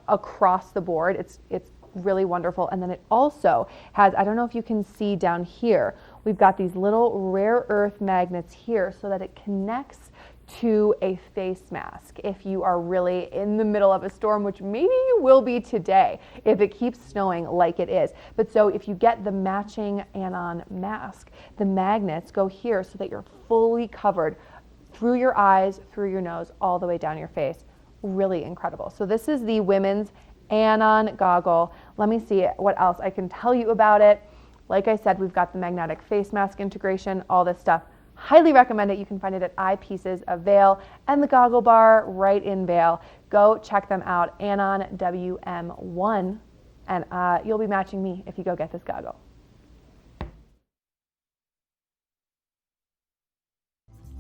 across the board. It's really wonderful. And then it also has, I don't know if you can see down here, we've got these little rare earth magnets here so that it connects to a face mask if you are really in the middle of a storm, which maybe you will be today if it keeps snowing like it is. But so if you get the matching Anon mask, the magnets go here so that you're fully covered through your eyes, through your nose, all the way down your face. Really incredible. So this is the women's Anon goggle. Let me see what else I can tell you about it. Like I said, we've got the magnetic face mask integration, all this stuff. Highly recommend it. You can find it at Eyepieces of Vail and the Goggle Bar right in Vail. Go check them out, Anon WM1, and you'll be matching me if you go get this goggle.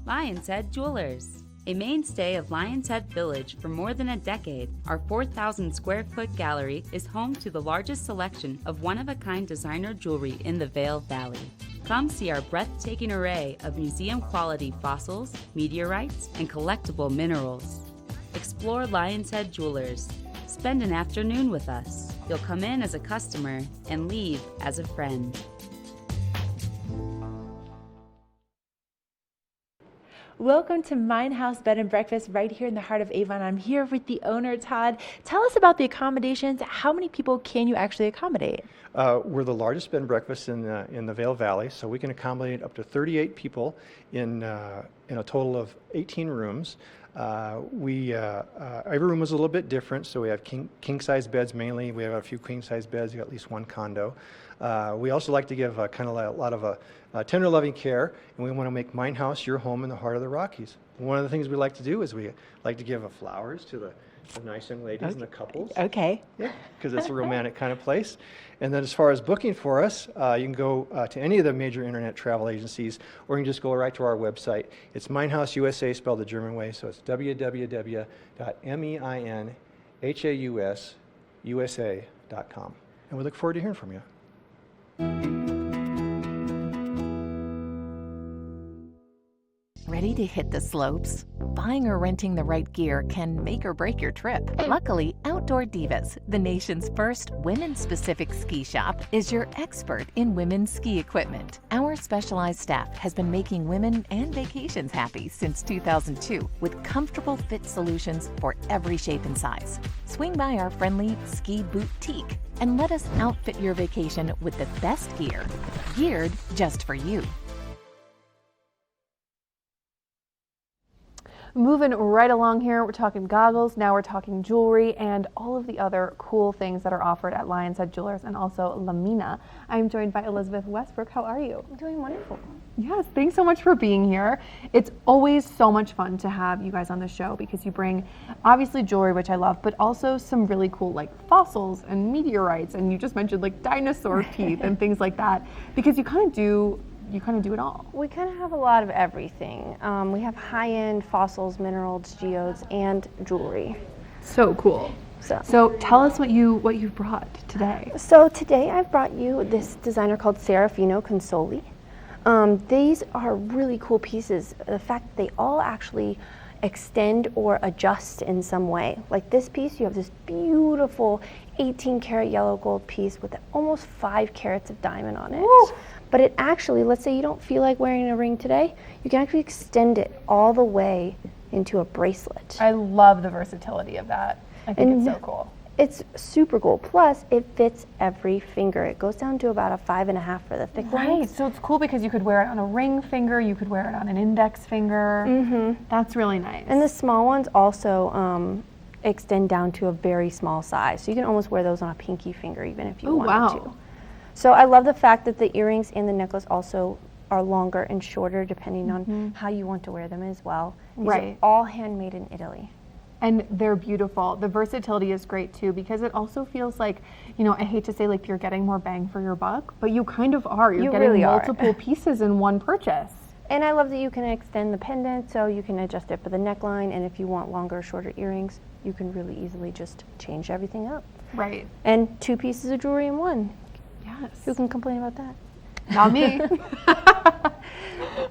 Lion's Head Jewelers. A mainstay of Lion's Head Village for more than a decade, our 4,000 square foot gallery is home to the largest selection of one-of-a-kind designer jewelry in the Vail Valley. Come see our breathtaking array of museum-quality fossils, meteorites, and collectible minerals. Explore Lion's Head Jewelers. Spend an afternoon with us. You'll come in as a customer and leave as a friend. Welcome to Mine House Bed and Breakfast right here in the heart of Avon. I'm here with the owner, Todd. Tell us about the accommodations. How many people can you actually accommodate? We're the largest bed and breakfast in the Vail Valley, so we can accommodate up to 38 people in a total of 18 rooms. Every room is a little bit different, so we have king size beds mainly. We have a few queen size beds. We got at least one condo. We also like to give kind of a lot of tender loving care, and we want to make Mine House your home in the heart of the Rockies. One of the things we like to do is we like to give flowers to the nice young ladies and the couples. Okay. Yeah, because it's a romantic kind of place. And then as far as booking for us, you can go to any of the major internet travel agencies, or you can just go right to our website. It's Minehouse USA, spelled the German way, so it's www.minehouseusa.com. And we look forward to hearing from you. Ready to hit the slopes? Buying or renting the right gear can make or break your trip. Luckily, Outdoor Divas, the nation's first women's-specific ski shop, is your expert in women's ski equipment. Our specialized staff has been making women and vacations happy since 2002 with comfortable fit solutions for every shape and size. Swing by our friendly ski boutique and let us outfit your vacation with the best gear, geared just for you. Moving right along here, we're talking goggles, now we're talking jewelry and all of the other cool things that are offered at Lion's Head Jewelers and also Lamina. I'm joined by Elizabeth Westbrook. How are you? I'm doing wonderful. Yes, thanks so much for being here. It's always so much fun to have you guys on the show because you bring obviously jewelry, which I love, but also some really cool like fossils and meteorites, and you just mentioned like dinosaur teeth and things like that, because you kind of do it all. We kind of have a lot of everything. We have high-end fossils, minerals, geodes, and jewelry. So cool. So tell us what you brought today. So today I've brought you this designer called Serafino Consoli. These are really cool pieces. The fact that they all actually extend or adjust in some way. Like this piece, you have this beautiful 18 karat yellow gold piece with almost 5 carats of diamond on it. Woo! But it actually, let's say you don't feel like wearing a ring today, you can actually extend it all the way into a bracelet. I love the versatility of that. I think it's so cool. It's super cool. Plus, it fits every finger. It goes down to about a 5.5 for the thick ones. Right, so it's cool because you could wear it on a ring finger, you could wear it on an index finger. Mm-hmm. That's really nice. And the small ones also extend down to a very small size. So you can almost wear those on a pinky finger even if you wanted to. So I love the fact that the earrings and the necklace also are longer and shorter depending on how you want to wear them as well. These are all handmade in Italy. And they're beautiful. The versatility is great too because it also feels like, you know, I hate to say like you're getting more bang for your buck, but you kind of are. You're getting really multiple pieces in one purchase. And I love that you can extend the pendant so you can adjust it for the neckline, and if you want longer or shorter earrings, you can really easily just change everything up. Right. And 2 pieces of jewelry in one. Yes. Who can complain about that? Not me.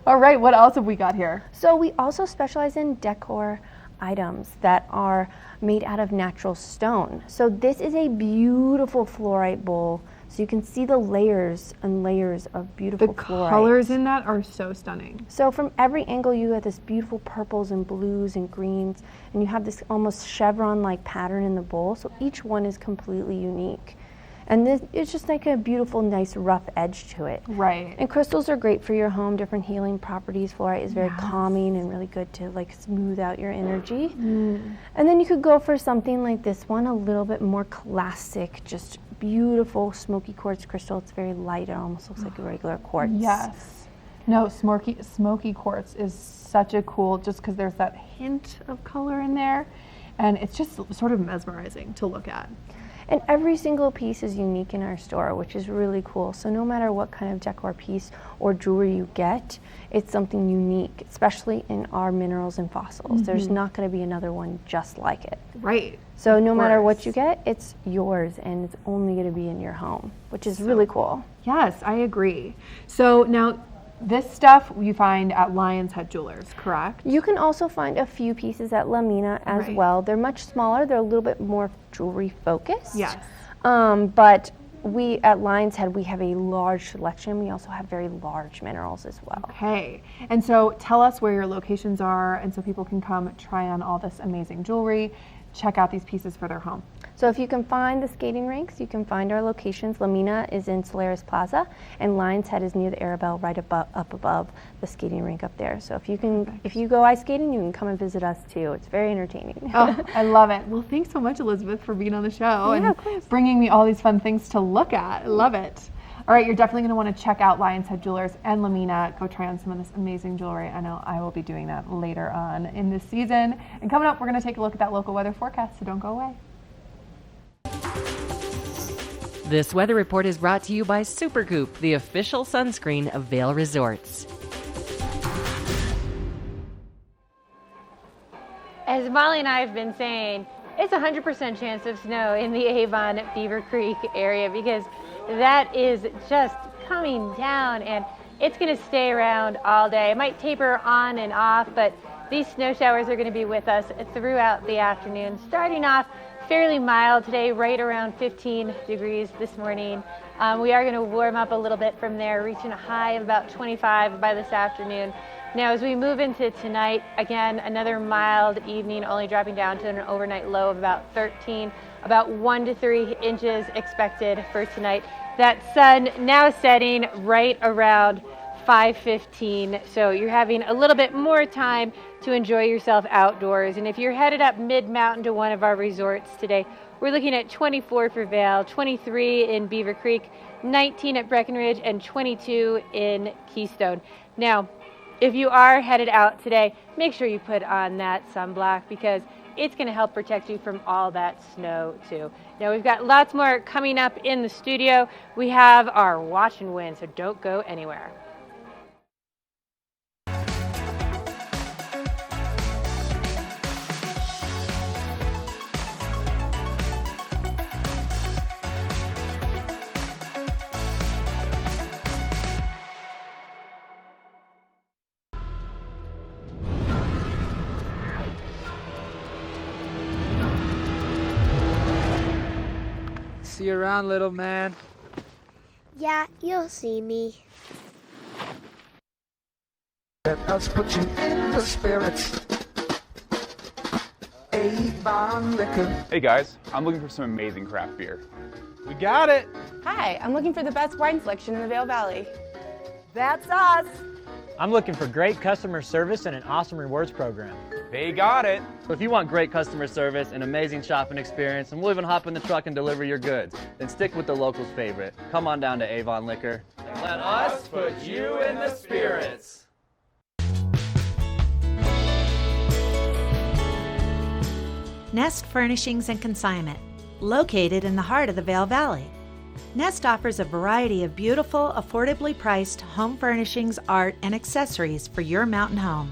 All right, what else have we got here? So we also specialize in decor items that are made out of natural stone. So this is a beautiful fluorite bowl. So you can see the layers and layers of beautiful fluorite. The colors in that are so stunning. So from every angle you have this beautiful purples and blues and greens, and you have this almost chevron-like pattern in the bowl. So each one is completely unique. And this, it's just like a beautiful, nice, rough edge to it. Right. And crystals are great for your home, different healing properties. Fluorite is very calming and really good to like smooth out your energy. And then you could go for something like this one, a little bit more classic, just beautiful smoky quartz crystal. It's very light. It almost looks like a regular quartz. Yes. No, smoky quartz is such a cool, just because there's that hint of color in there. And it's just sort of mesmerizing to look at. And every single piece is unique in our store, which is really cool. So no matter what kind of decor piece or jewelry you get, it's something unique, especially in our minerals and fossils. There's not going to be another one just like it. Right. So no matter what you get, it's yours, and it's only going to be in your home, which is really cool. Yes, I agree. So now, this stuff you find at Lion's Head Jewelers, correct? You can also find a few pieces at Lamina as well. They're much smaller. They're a little bit more jewelry focused. Yes. But we at Lion's Head, we have a large selection. We also have very large minerals as well. Okay. And so tell us where your locations are, and so people can come try on all this amazing jewelry, check out these pieces for their home. So if you can find the skating rinks, you can find our locations. Lamina is in Solaris Plaza, and Lion's Head is near the Arabelle, right up above the skating rink up there. So if you go ice skating, you can come and visit us too. It's very entertaining. Oh, I love it. Well, thanks so much, Elizabeth, for being on the show and bringing me all these fun things to look at. I love it. All right, you're definitely going to want to check out Lion's Head Jewelers and Lamina. Go try on some of this amazing jewelry. I know I will be doing that later on in this season. And coming up, we're going to take a look at that local weather forecast, so don't go away. This weather report is brought to you by Supergoop, the official sunscreen of Vail Resorts. As Molly and I have been saying, it's 100% chance of snow in the Avon Beaver Creek area because that is just coming down and it's going to stay around all day. It might taper on and off, but these snow showers are going to be with us throughout the afternoon. Starting off fairly mild today, right around 15 degrees this morning. We are going to warm up a little bit from there, reaching a high of about 25 by this afternoon. Now, as we move into tonight, again, another mild evening, only dropping down to an overnight low of about 13, about 1 to 3 inches expected for tonight. That sun now setting right around 5:15, so you're having a little bit more time to enjoy yourself outdoors. And if you're headed up mid-mountain to one of our resorts today, we're looking at 24 for Vail, 23 in Beaver Creek, 19 at Breckenridge, and 22 in Keystone. Now, if you are headed out today, make sure you put on that sunblock because it's going to help protect you from all that snow too. Now we've got lots more coming up in the studio. We have our watch and win, so don't go anywhere. See you around, little man. Yeah, you'll see me. Let us put you in the spirits. Avon Liquor. Hey guys, I'm looking for some amazing craft beer. We got it. Hi, I'm looking for the best wine selection in the Vail Valley. That's us. I'm looking for great customer service and an awesome rewards program. They got it. So if you want great customer service and amazing shopping experience, and we'll even hop in the truck and deliver your goods, then stick with the locals' favorite. Come on down to Avon Liquor. And let us put you in the spirits. Nest Furnishings and Consignment, located in the heart of the Vail Valley. Nest offers a variety of beautiful, affordably priced home furnishings, art, and accessories for your mountain home.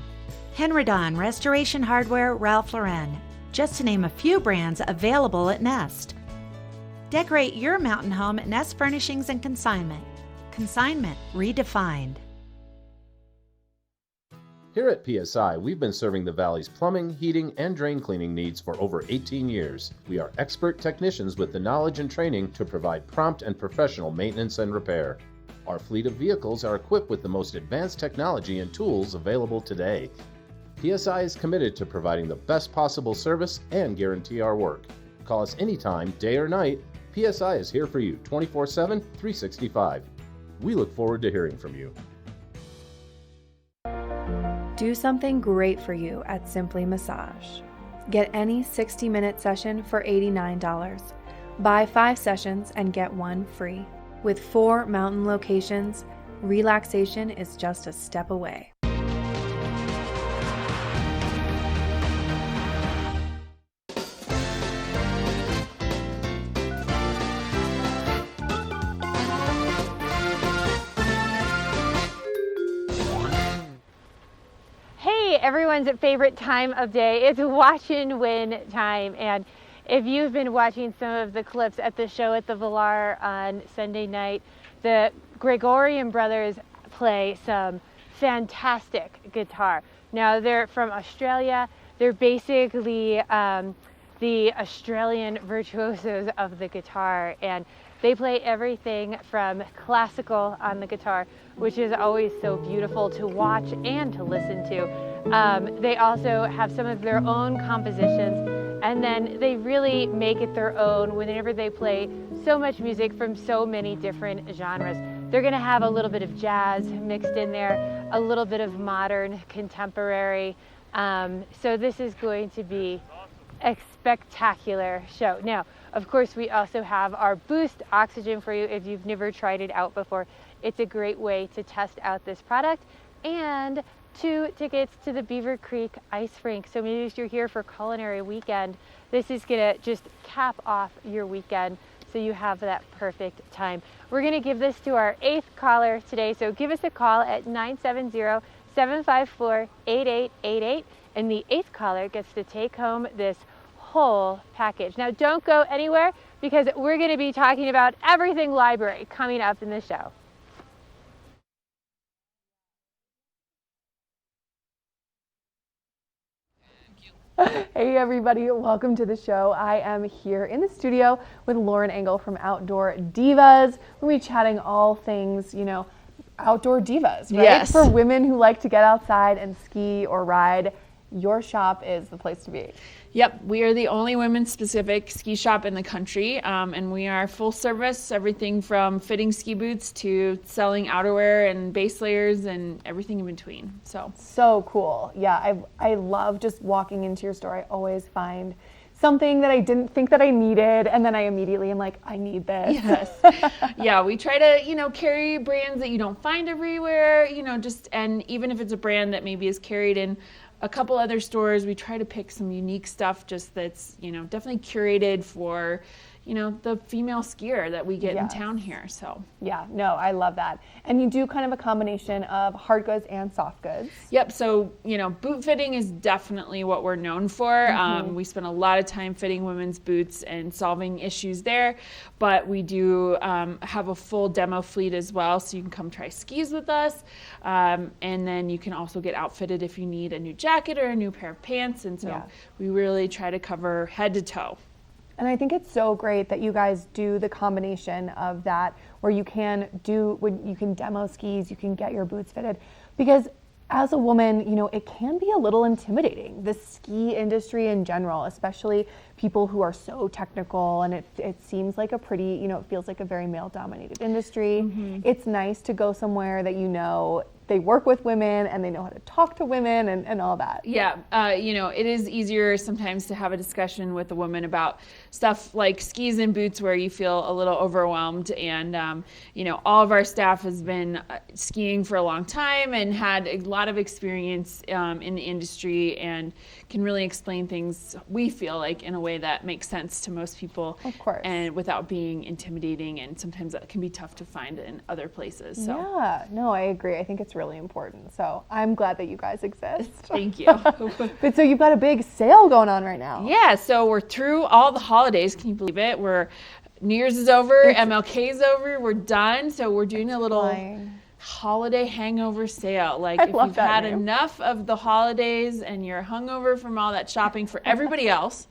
Henredon, Restoration Hardware, Ralph Lauren, just to name a few brands available at Nest. Decorate your mountain home at Nest Furnishings and Consignment. Consignment redefined. Here at PSI, we've been serving the Valley's plumbing, heating, and drain cleaning needs for over 18 years. We are expert technicians with the knowledge and training to provide prompt and professional maintenance and repair. Our fleet of vehicles are equipped with the most advanced technology and tools available today. PSI is committed to providing the best possible service and guarantee our work. Call us anytime, day or night. PSI is here for you 24/7, 365. We look forward to hearing from you. Do something great for you at Simply Massage. Get any 60-minute session for $89. Buy 5 sessions and get 1 free. With 4 mountain locations, relaxation is just a step away. Everyone's favorite time of day. It's watch and win time. And if you've been watching some of the clips at the show at the Villar on Sunday night, the Gregorian brothers play some fantastic guitar. Now they're from Australia. They're basically the Australian virtuosos of the guitar, and they play everything from classical on the guitar, which is always so beautiful to watch and to listen to. They also have some of their own compositions And then they really make it their own whenever they play so much music from so many different genres. They're gonna have a little bit of jazz mixed in there, a little bit of modern, contemporary. So this is going to be a spectacular show. Now, of course, we also have our Boost Oxygen for you if you've never tried it out before. It's a great way to test out this product, and 2 tickets to the Beaver Creek Ice Rink. So maybe if you're here for culinary weekend, this is gonna just cap off your weekend so you have that perfect time. We're gonna give this to our 8th caller today, so give us a call at 970-754-8888, and the 8th caller gets to take home this whole package. Now don't go anywhere, because we're gonna be talking about everything library coming up in the show. Hey everybody, welcome to the show. I am here in the studio with Lauren Engel from Outdoor Divas. We'll be chatting all things, outdoor divas, right? Yes. For women who like to get outside and ski or ride, your shop is the place to be. Yep, we are the only women-specific ski shop in the country, and we are full service, everything from fitting ski boots to selling outerwear and base layers and everything in between. So cool. Yeah, I love just walking into your store. I always find something that I didn't think that I needed, and then I immediately am like, I need this. Yes. Yeah, we try to, carry brands that you don't find everywhere, and even if it's a brand that maybe is carried in a couple other stores, we try to pick some unique stuff just that's, definitely curated for, the female skier that we get in town here. So yeah, no, I love that. And you do kind of a combination of hard goods and soft goods. Yep. So, boot fitting is definitely what we're known for. We spend a lot of time fitting women's boots and solving issues there, but we do have a full demo fleet as well. So you can come try skis with us. And then you can also get outfitted if you need a new jacket or a new pair of pants. And so we really try to cover head to toe. And I think it's so great that you guys do the combination of that, where you can demo skis, you can get your boots fitted, because as a woman, it can be a little intimidating, the ski industry in general, especially people who are so technical, and it seems like a pretty, it feels like a very male-dominated industry. Mm-hmm. It's nice to go somewhere that they work with women and they know how to talk to women and all that. Yeah, it is easier sometimes to have a discussion with a woman about stuff like skis and boots where you feel a little overwhelmed. And, all of our staff has been skiing for a long time and had a lot of experience in the industry and can really explain things, we feel like, in a way that makes sense to most people. Of course. And without being intimidating, and sometimes that can be tough to find in other places. So. Yeah, no, I agree. I think it's really important. So I'm glad that you guys exist. Thank you. But so you've got a big sale going on right now. Yeah, so we're through all the holidays. Can you believe it? New Year's is over, MLK's over, we're done. So we're doing a little holiday hangover sale. Like if you've had enough of the holidays and you're hungover from all that shopping for everybody else,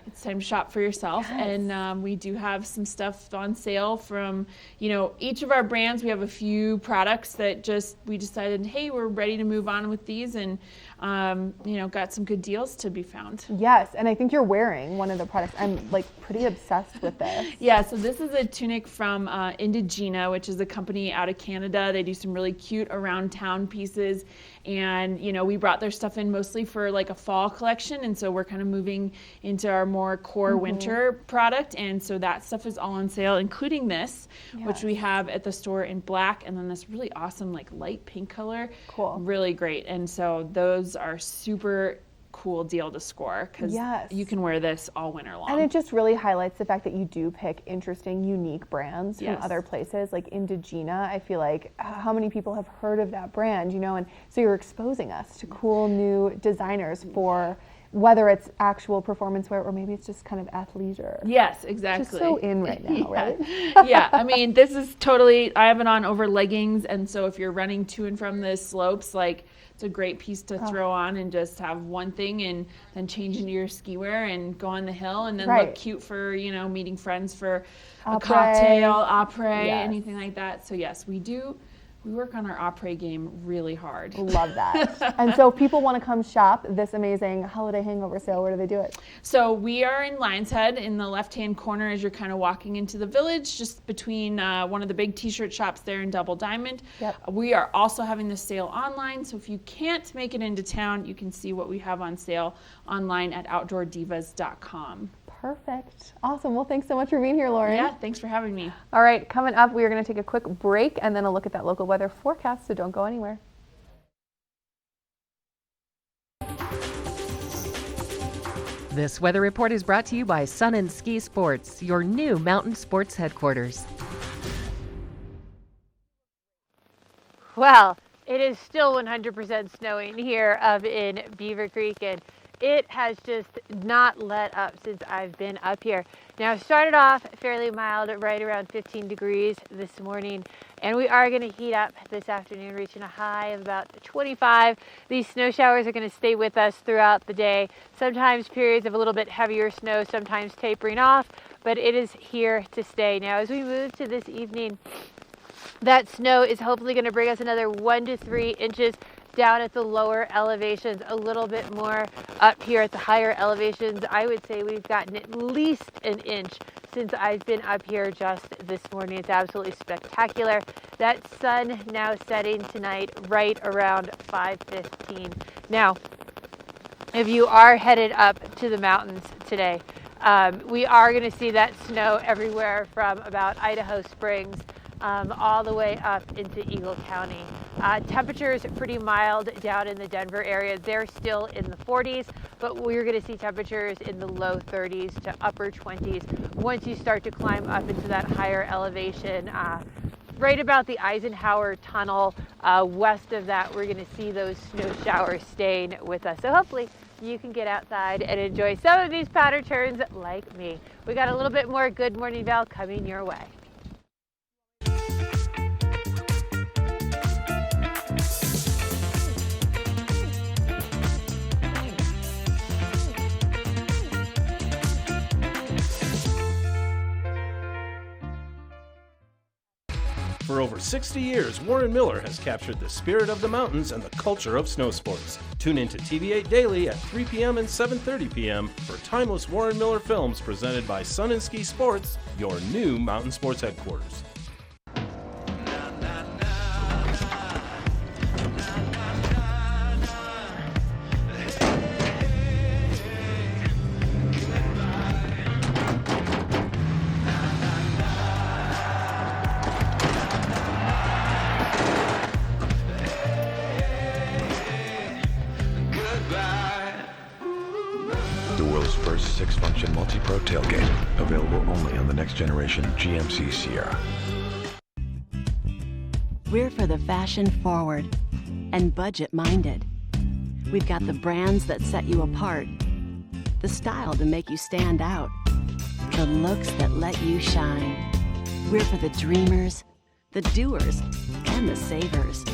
it's time to shop for yourself. Yes. And we do have some stuff on sale from, each of our brands. We have a few products that we decided, hey, we're ready to move on with these, and, got some good deals to be found. Yes, and I think you're wearing one of the products. I'm pretty obsessed with this. Yeah, so this is a tunic from Indigena, which is a company out of Canada. They do some really cute around town pieces. And, we brought their stuff in mostly for a fall collection. And so we're kind of moving into our more core winter product. And so that stuff is all on sale, including this, which we have at the store in black. And then this really awesome, light pink color. Cool. Really great. And so those are super cool deal to score, because you can wear this all winter long. And it just really highlights the fact that you do pick interesting, unique brands from other places. Like Indigena, I feel like how many people have heard of that brand, and so you're exposing us to cool new designers for whether it's actual performance wear or maybe it's just kind of athleisure. Yes, exactly. Just so in right now, right? Yeah, I mean, this is totally, I have it on over leggings, and so if you're running to and from the slopes, it's a great piece to throw on and just have one thing and then change into your ski wear and go on the hill and then look cute for, meeting friends for a cocktail, après, anything like that. So yes, we do we work on our après game really hard. Love that. And so if people want to come shop this amazing holiday hangover sale, where do they do it? So we are in Lion's Head in the left-hand corner as you're kind of walking into the village, just between one of the big t-shirt shops there in Double Diamond. Yep. We are also having the sale online, so if you can't make it into town, you can see what we have on sale online at outdoordivas.com. Perfect. Awesome. Well, thanks so much for being here, Lauren. Yeah, thanks for having me. All right, coming up, we are going to take a quick break and then a look at that local weather forecast, so don't go anywhere. This weather report is brought to you by Sun and Ski Sports, your new mountain sports headquarters. Well, it is still 100% snowing here up in Beaver Creek, and it has just not let up since I've been up here. Now, it started off fairly mild, right around 15 degrees this morning, and we are going to heat up this afternoon, reaching a high of about 25. These snow showers are going to stay with us throughout the day. Sometimes periods of a little bit heavier snow, sometimes tapering off, but it is here to stay. Now, as we move to this evening, that snow is hopefully going to bring us another 1 to 3 inches down at the lower elevations, a little bit more up here at the higher elevations. I would say we've gotten at least an inch since I've been up here just this morning. It's absolutely spectacular. That sun now setting tonight right around 5:15. Now, if you are headed up to the mountains today, we are going to see that snow everywhere from about Idaho Springs all the way up into Eagle County. Temperatures pretty mild down in the Denver area. They're still in the 40s, but we're going to see temperatures in the low 30s to upper 20s once you start to climb up into that higher elevation. Right about the Eisenhower Tunnel, west of that, we're going to see those snow showers staying with us. So hopefully you can get outside and enjoy some of these pattern turns like me. We got a little bit more Good Morning Val coming your way. For over 60 years, Warren Miller has captured the spirit of the mountains and the culture of snow sports. Tune in to TV8 Daily at 3 p.m. and 7:30 p.m. for timeless Warren Miller films presented by Sun and Ski Sports, your new mountain sports headquarters. Six-function multi-pro tailgate, available only on the next generation GMC Sierra. We're for the fashion-forward and budget-minded. We've got the brands that set you apart, the style to make you stand out, the looks that let you shine. We're for the dreamers, the doers, and the savers.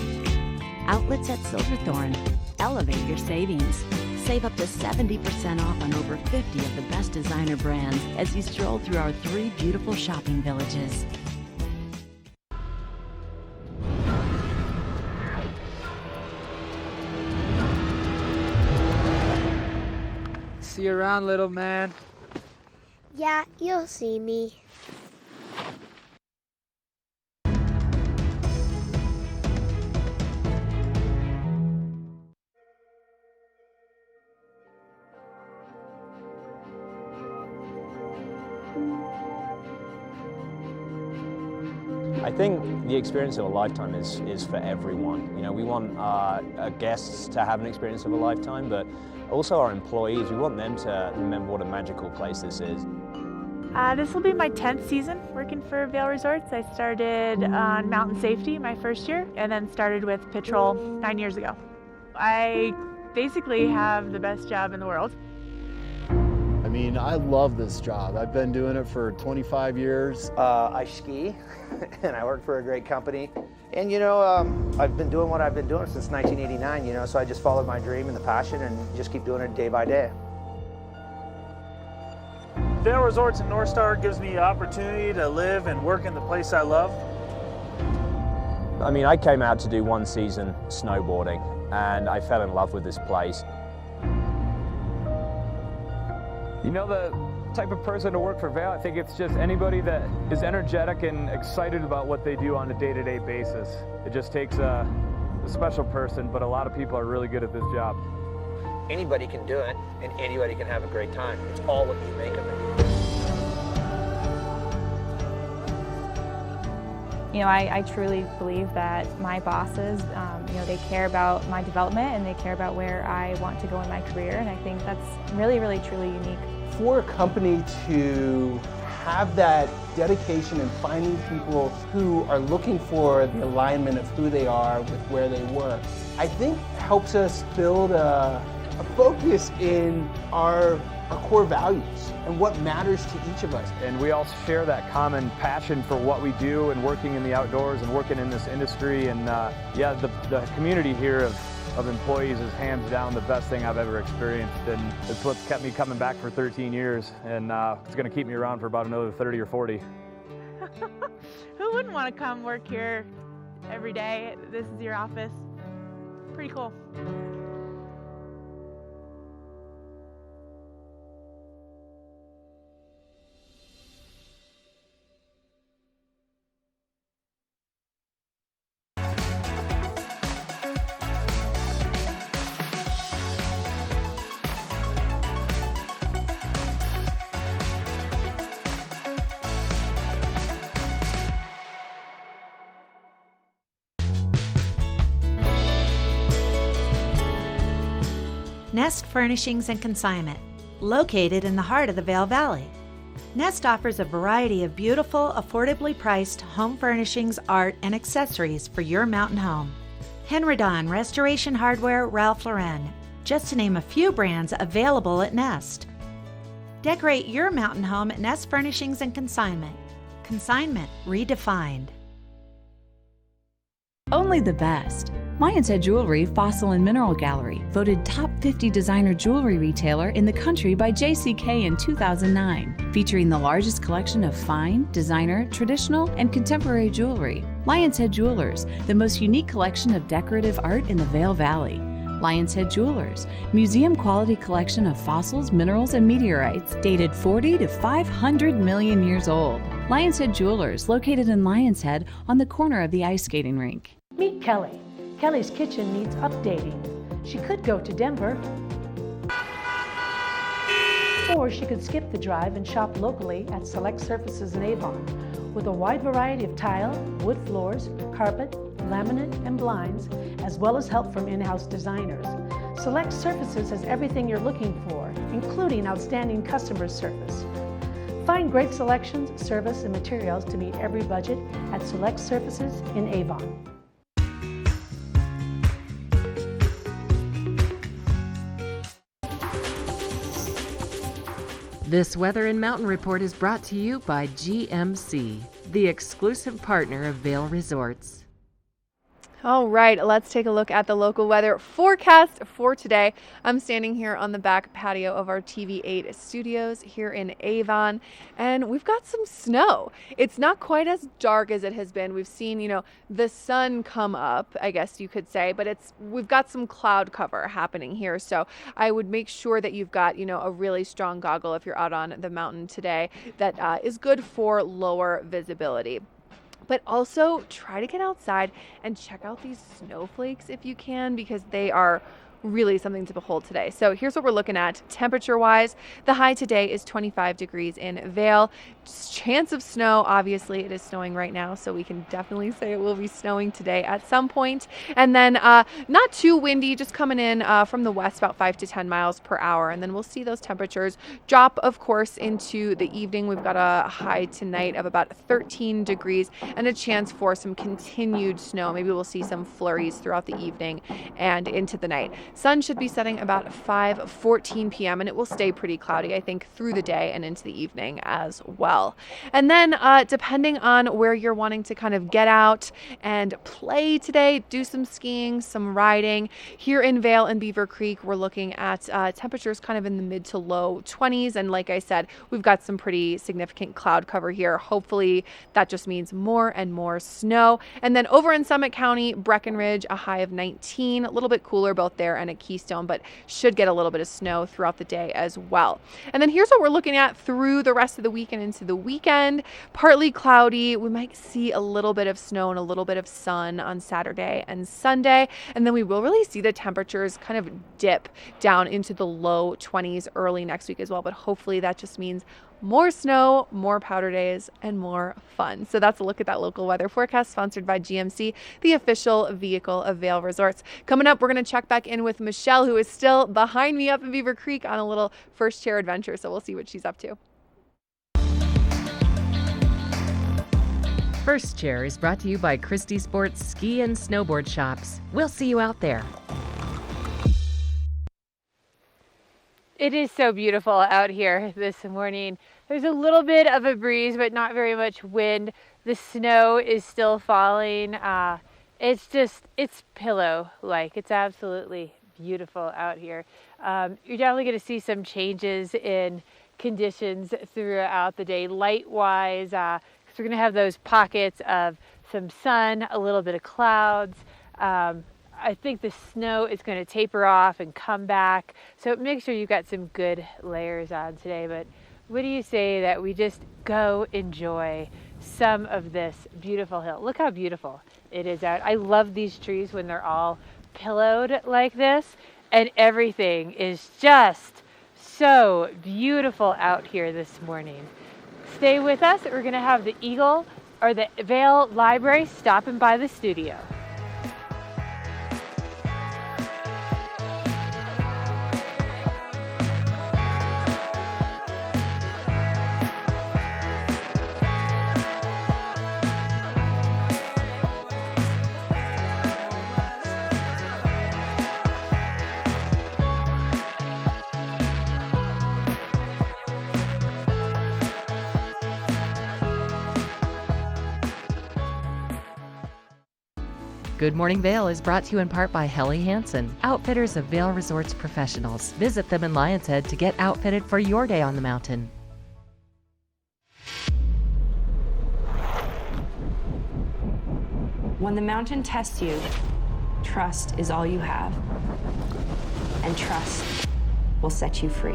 Outlets at Silverthorne. Elevate your savings. Save up to 70% off on over 50 of the best designer brands as you stroll through our 3 beautiful shopping villages. See you around, little man. Yeah, you'll see me. I think the experience of a lifetime is for everyone. You know, we want our guests to have an experience of a lifetime, but also our employees, we want them to remember what a magical place this is. This will be my 10th season working for Vail Resorts. I started on mountain safety my first year and then started with patrol 9 years ago. I basically have the best job in the world. I mean, I love this job. I've been doing it for 25 years. I ski and I work for a great company. And you know, I've been doing what I've been doing since 1989, you know, so I just followed my dream and the passion and just keep doing it day by day. Vail Resorts in North Star gives me the opportunity to live and work in the place I love. I mean, I came out to do one season snowboarding and I fell in love with this place. You know, the type of person to work for Vail, I think it's just anybody that is energetic and excited about what they do on a day-to-day basis. It just takes a special person, but a lot of people are really good at this job. Anybody can do it, and anybody can have a great time. It's all what you make of it. You know, I truly believe that my bosses, you know, they care about my development and they care about where I want to go in my career, and I think that's really, really, truly unique. For a company to have that dedication in finding people who are looking for the alignment of who they are with where they work, I think helps us build a focus in our core values and what matters to each of us. And we all share that common passion for what we do and working in the outdoors and working in this industry. And yeah, the community here of employees is hands down the best thing I've ever experienced. And it's what's kept me coming back for 13 years. And it's going to keep me around for about another 30 or 40. Who wouldn't want to come work here every day? This is your office. Pretty cool. Nest Furnishings and Consignment, located in the heart of the Vail Valley. Nest offers a variety of beautiful, affordably priced home furnishings, art, and accessories for your mountain home. Henredon, Restoration Hardware, Ralph Lauren, just to name a few brands available at Nest. Decorate your mountain home at Nest Furnishings and Consignment. Consignment redefined. Only the best. Lion's Head Jewelry Fossil and Mineral Gallery, voted top 50 designer jewelry retailer in the country by JCK in 2009, featuring the largest collection of fine, designer, traditional, and contemporary jewelry. Lion's Head Jewelers, the most unique collection of decorative art in the Vail Valley. Lion's Head Jewelers, museum quality collection of fossils, minerals, and meteorites dated 40 to 500 million years old. Lion's Head Jewelers, located in Lion's Head on the corner of the ice skating rink. Meet Kelly. Kelly's kitchen needs updating. She could go to Denver, or she could skip the drive and shop locally at Select Surfaces in Avon, with a wide variety of tile, wood floors, carpet, laminate, and blinds, as well as help from in-house designers. Select Surfaces has everything you're looking for, including outstanding customer service. Find great selections, service, and materials to meet every budget at Select Surfaces in Avon. This Weather and Mountain Report is brought to you by GMC, the exclusive partner of Vail Resorts. All right, let's take a look at the local weather forecast for today. I'm standing here on the back patio of our TV8 studios here in Avon, and we've got some snow. It's not quite as dark as it has been. We've seen, the sun come up, I guess you could say, but we've got some cloud cover happening here. So I would make sure that you've got, a really strong goggle if you're out on the mountain today that is good for lower visibility. But also try to get outside and check out these snowflakes if you can, because they are really something to behold today. So here's what we're looking at temperature wise. The high today is 25 degrees in Vail. Chance of snow, obviously it is snowing right now, so we can definitely say it will be snowing today at some point. And then not too windy, just coming in from the west about 5 to 10 miles per hour. And then we'll see those temperatures drop, of course, into the evening. We've got a high tonight of about 13 degrees and a chance for some continued snow. Maybe we'll see some flurries throughout the evening and into the night. Sun should be setting about 5:14 p.m. and it will stay pretty cloudy, I think, through the day and into the evening as well. And then depending on where you're wanting to kind of get out and play today, do some skiing, some riding. Here in Vail and Beaver Creek, we're looking at temperatures kind of in the mid to low 20s. And like I said, we've got some pretty significant cloud cover here. Hopefully that just means more and more snow. And then over in Summit County, Breckenridge, a high of 19, a little bit cooler both there and at Keystone, but should get a little bit of snow throughout the day as well. And then here's what we're looking at through the rest of the week and into the weekend. Partly cloudy. We might see a little bit of snow and a little bit of sun on Saturday and Sunday. And then we will really see the temperatures kind of dip down into the low 20s early next week as well. But hopefully that just means more snow, more powder days, and more fun. So that's a look at that local weather forecast sponsored by GMC, the official vehicle of Vail Resorts. Coming up, we're going to check back in with Michelle, who is still behind me up in Beaver Creek on a little first chair adventure. So we'll see what she's up to. First Chair is brought to you by Christie Sports Ski and Snowboard Shops. We'll see you out there. It is so beautiful out here this morning. There's a little bit of a breeze, but not very much wind. The snow is still falling. It's pillow-like. It's absolutely beautiful out here. You're definitely going to see some changes in conditions throughout the day, light-wise. We're going to have those pockets of some sun, a little bit of clouds. I think the snow is going to taper off and come back. So make sure you've got some good layers on today. But what do you say that we just go enjoy some of this beautiful hill? Look how beautiful it is out. I love these trees when they're all pillowed like this. And everything is just so beautiful out here this morning. Stay with us. We're going to have the Eagle or the Vail Library stopping by the studio. Good Morning Vail is brought to you in part by Helly Hansen, outfitters of Vail Resorts professionals. Visit them in Lion's Head to get outfitted for your day on the mountain. When the mountain tests you, trust is all you have. And trust will set you free.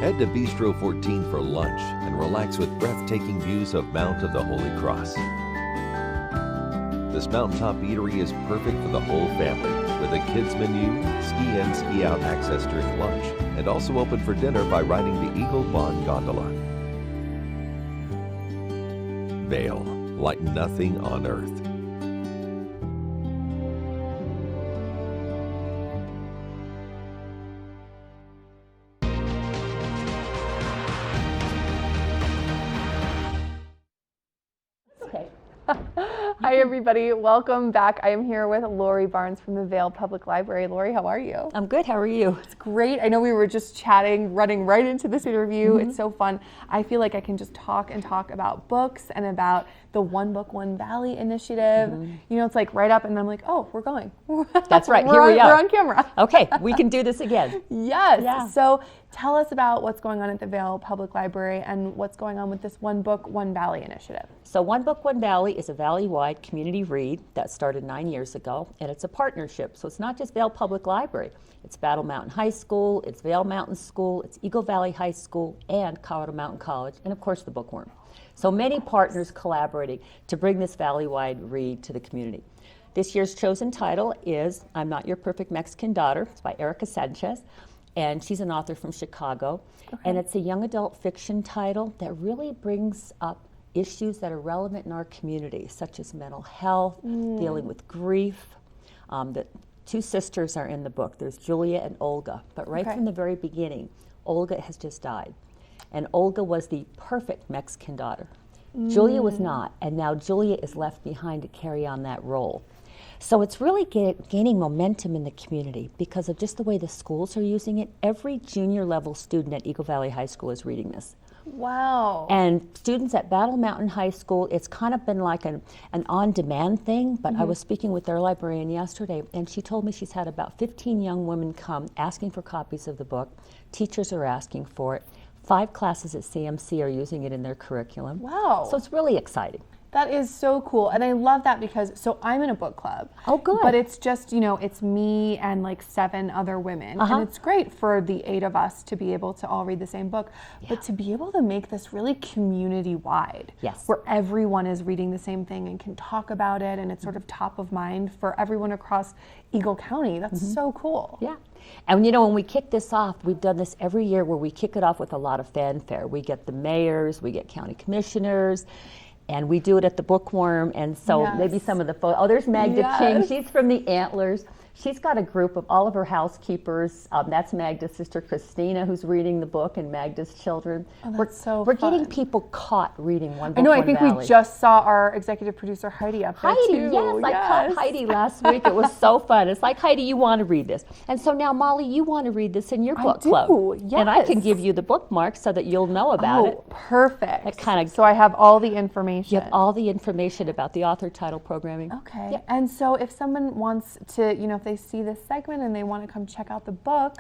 Head to Bistro 14 for lunch and relax with breathtaking views of Mount of the Holy Cross. This mountaintop eatery is perfect for the whole family with a kids menu, ski in, ski out access during lunch, and also open for dinner by riding the Eagle Bond Gondola. Vail, like nothing on earth. Hi everybody, welcome back. I am here with Lori Barnes from the Vail Public Library. Lori, how are you? I'm good, how are you? It's great. I know we were just chatting, running right into this interview. It's so fun. I feel like I can just talk about books and about the One Book, One Valley initiative. You know, it's like right up and I'm like, oh, we're going. That's right, here we are. We're on camera. Okay, we can do this again. Yes. Yeah. So tell us about what's going on at the Vail Public Library and what's going on with this One Book, One Valley initiative. So One Book, One Valley is a valley-wide community read that started 9 years ago, and it's a partnership. So it's not just Vail Public Library. It's Battle Mountain High School, it's Vail Mountain School, it's Eagle Valley High School, and Colorado Mountain College, and of course the Bookworm. So many partners collaborating to bring this valley-wide read to the community. This year's chosen title is I'm Not Your Perfect Mexican Daughter. It's by Erica Sanchez, and she's an author from Chicago. And it's a young adult fiction title that really brings up issues that are relevant in our community, such as mental health, dealing with grief. The two sisters are in the book. There's Julia and Olga, but right from the very beginning, Olga has just died. And Olga was the perfect Mexican daughter. Julia was not, and now Julia is left behind to carry on that role. So it's really gaining momentum in the community because of just the way the schools are using it. Every junior level student at Eagle Valley High School is reading this. Wow. And students at Battle Mountain High School, it's kind of been like an on-demand thing, but I was speaking with their librarian yesterday, and she told me she's had about 15 young women come asking for copies of the book. Teachers are asking for it. 5 classes at CMC are using it in their curriculum. Wow. So it's really exciting. That is so cool. And I love that because, so I'm in a book club. Oh, good. But it's just, you know, it's me and like 7 other women. And it's great for the 8 of us to be able to all read the same book. But to be able to make this really community-wide. Yes. Where everyone is reading the same thing and can talk about it, and it's sort of top of mind for everyone across Eagle County. That's so cool. Yeah. And you know, when we kick this off, we've done this every year where we kick it off with a lot of fanfare. We get the mayors, we get county commissioners, and we do it at the Bookworm. And so maybe some of the photos. Oh, there's Magda King. She's from the Antlers. She's got a group of all of her housekeepers. That's Magda's sister Christina, who's reading the book, and Magda's children. Oh, that's we're getting people caught reading one book. I know. I think we just saw our executive producer Heidi up there Heidi, too. yes, I caught Heidi last week. It was so fun. It's like, Heidi, you want to read this, and so now Molly, you want to read this in your book club, and I can give you the bookmark so that you'll know about it. Perfect. That kind of. So I have all the information. You have all the information about the author title programming. Okay. Yep. And so if someone wants to, you know, if they see this segment and they want to come check out the book,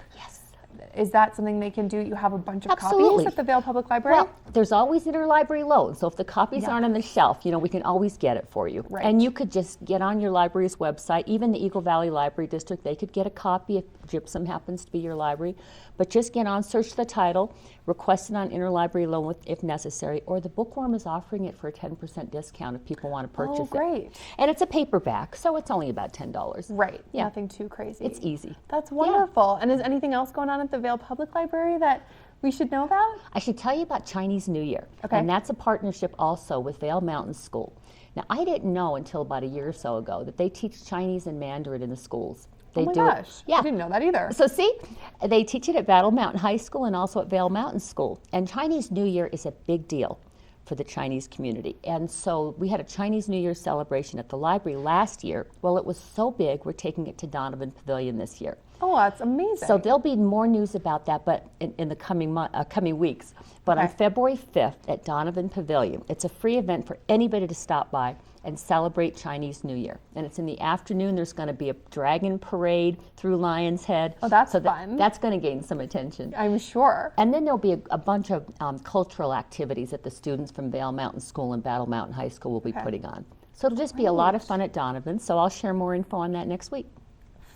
is that something they can do? You have a bunch of copies at the Vail Public Library? Well, there's always interlibrary loan, so if the copies aren't on the shelf, you know, we can always get it for you. Right. And you could just get on your library's website. Even the Eagle Valley Library District, they could get a copy if Gypsum happens to be your library. But just get on, search the title, request it on interlibrary loan if necessary, or the Bookworm is offering it for a 10% discount if people want to purchase it. Oh, great. And it's a paperback, so it's only about $10. Right. Yeah. Nothing too crazy. It's easy. That's wonderful. And is anything else going on at the Vail Public Library that we should know about? I should tell you about Chinese New Year. Okay. And that's a partnership also with Vail Mountain School. Now, I didn't know until about a year or so ago that they teach Chinese and Mandarin in the schools. They oh my do gosh, it. Yeah. I didn't know that either. So see, they teach it at Battle Mountain High School and also at Vail Mountain School. And Chinese New Year is a big deal for the Chinese community. And so we had a Chinese New Year celebration at the library last year. Well, it was so big, we're taking it to Donovan Pavilion this year. Oh, that's amazing. So there'll be more news about that, but in the coming weeks. But on February 5th at Donovan Pavilion, it's a free event for anybody to stop by and celebrate Chinese New Year. And it's in the afternoon. There's going to be a dragon parade through Lion's Head. Oh, that's fun. That's going to gain some attention. I'm sure. And then there'll be a bunch of cultural activities that the students from Vail Mountain School and Battle Mountain High School will be putting on. So it'll just be a lot of fun at Donovan. So I'll share more info on that next week.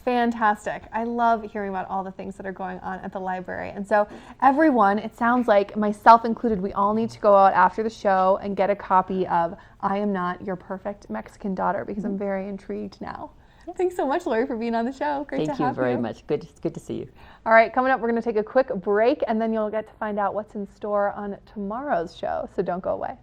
Fantastic. I love hearing about all the things that are going on at the library. And so everyone, it sounds like, myself included, we all need to go out after the show and get a copy of I Am Not Your Perfect Mexican Daughter, because I'm very intrigued now. Thanks so much, Lori, for being on the show. Great to have you. Thank you very much. Good to see you. All right, coming up, we're going to take a quick break, and then you'll get to find out what's in store on tomorrow's show. So don't go away.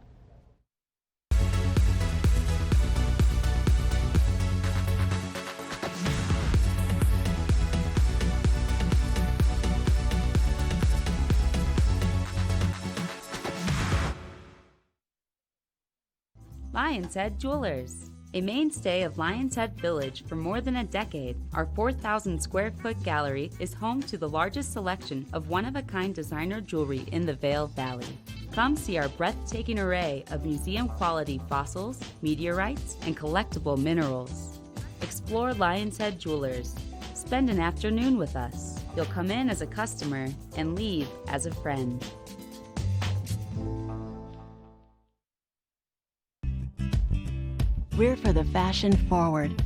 Lion's Head Jewelers. A mainstay of Lion's Head Village for more than a decade, our 4,000 square foot gallery is home to the largest selection of one-of-a-kind designer jewelry in the Vail Valley. Come see our breathtaking array of museum-quality fossils, meteorites, and collectible minerals. Explore Lion's Head Jewelers. Spend an afternoon with us. You'll come in as a customer and leave as a friend. We're for the fashion forward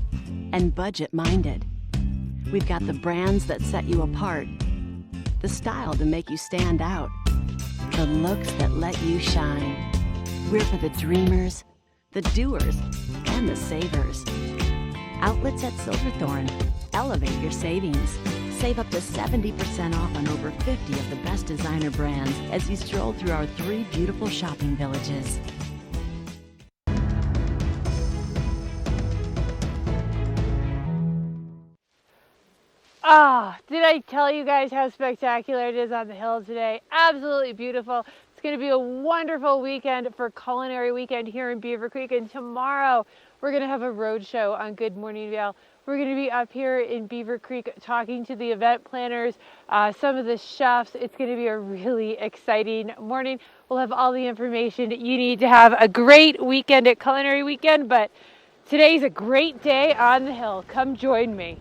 and budget minded. We've got the brands that set you apart, the style to make you stand out, the looks that let you shine. We're for the dreamers, the doers, and the savers. Outlets at Silverthorne. Elevate your savings. Save up to 70% off on over 50 of the best designer brands as you stroll through our 3 beautiful shopping villages. Ah, did I tell you guys how spectacular it is on the hill today? Absolutely beautiful. It's going to be a wonderful weekend for Culinary Weekend here in Beaver Creek. And tomorrow we're going to have a road show on Good Morning Vail. We're going to be up here in Beaver Creek talking to the event planners, some of the chefs. It's going to be a really exciting morning. We'll have all the information you need to have a great weekend at Culinary Weekend. But today's a great day on the hill. Come join me.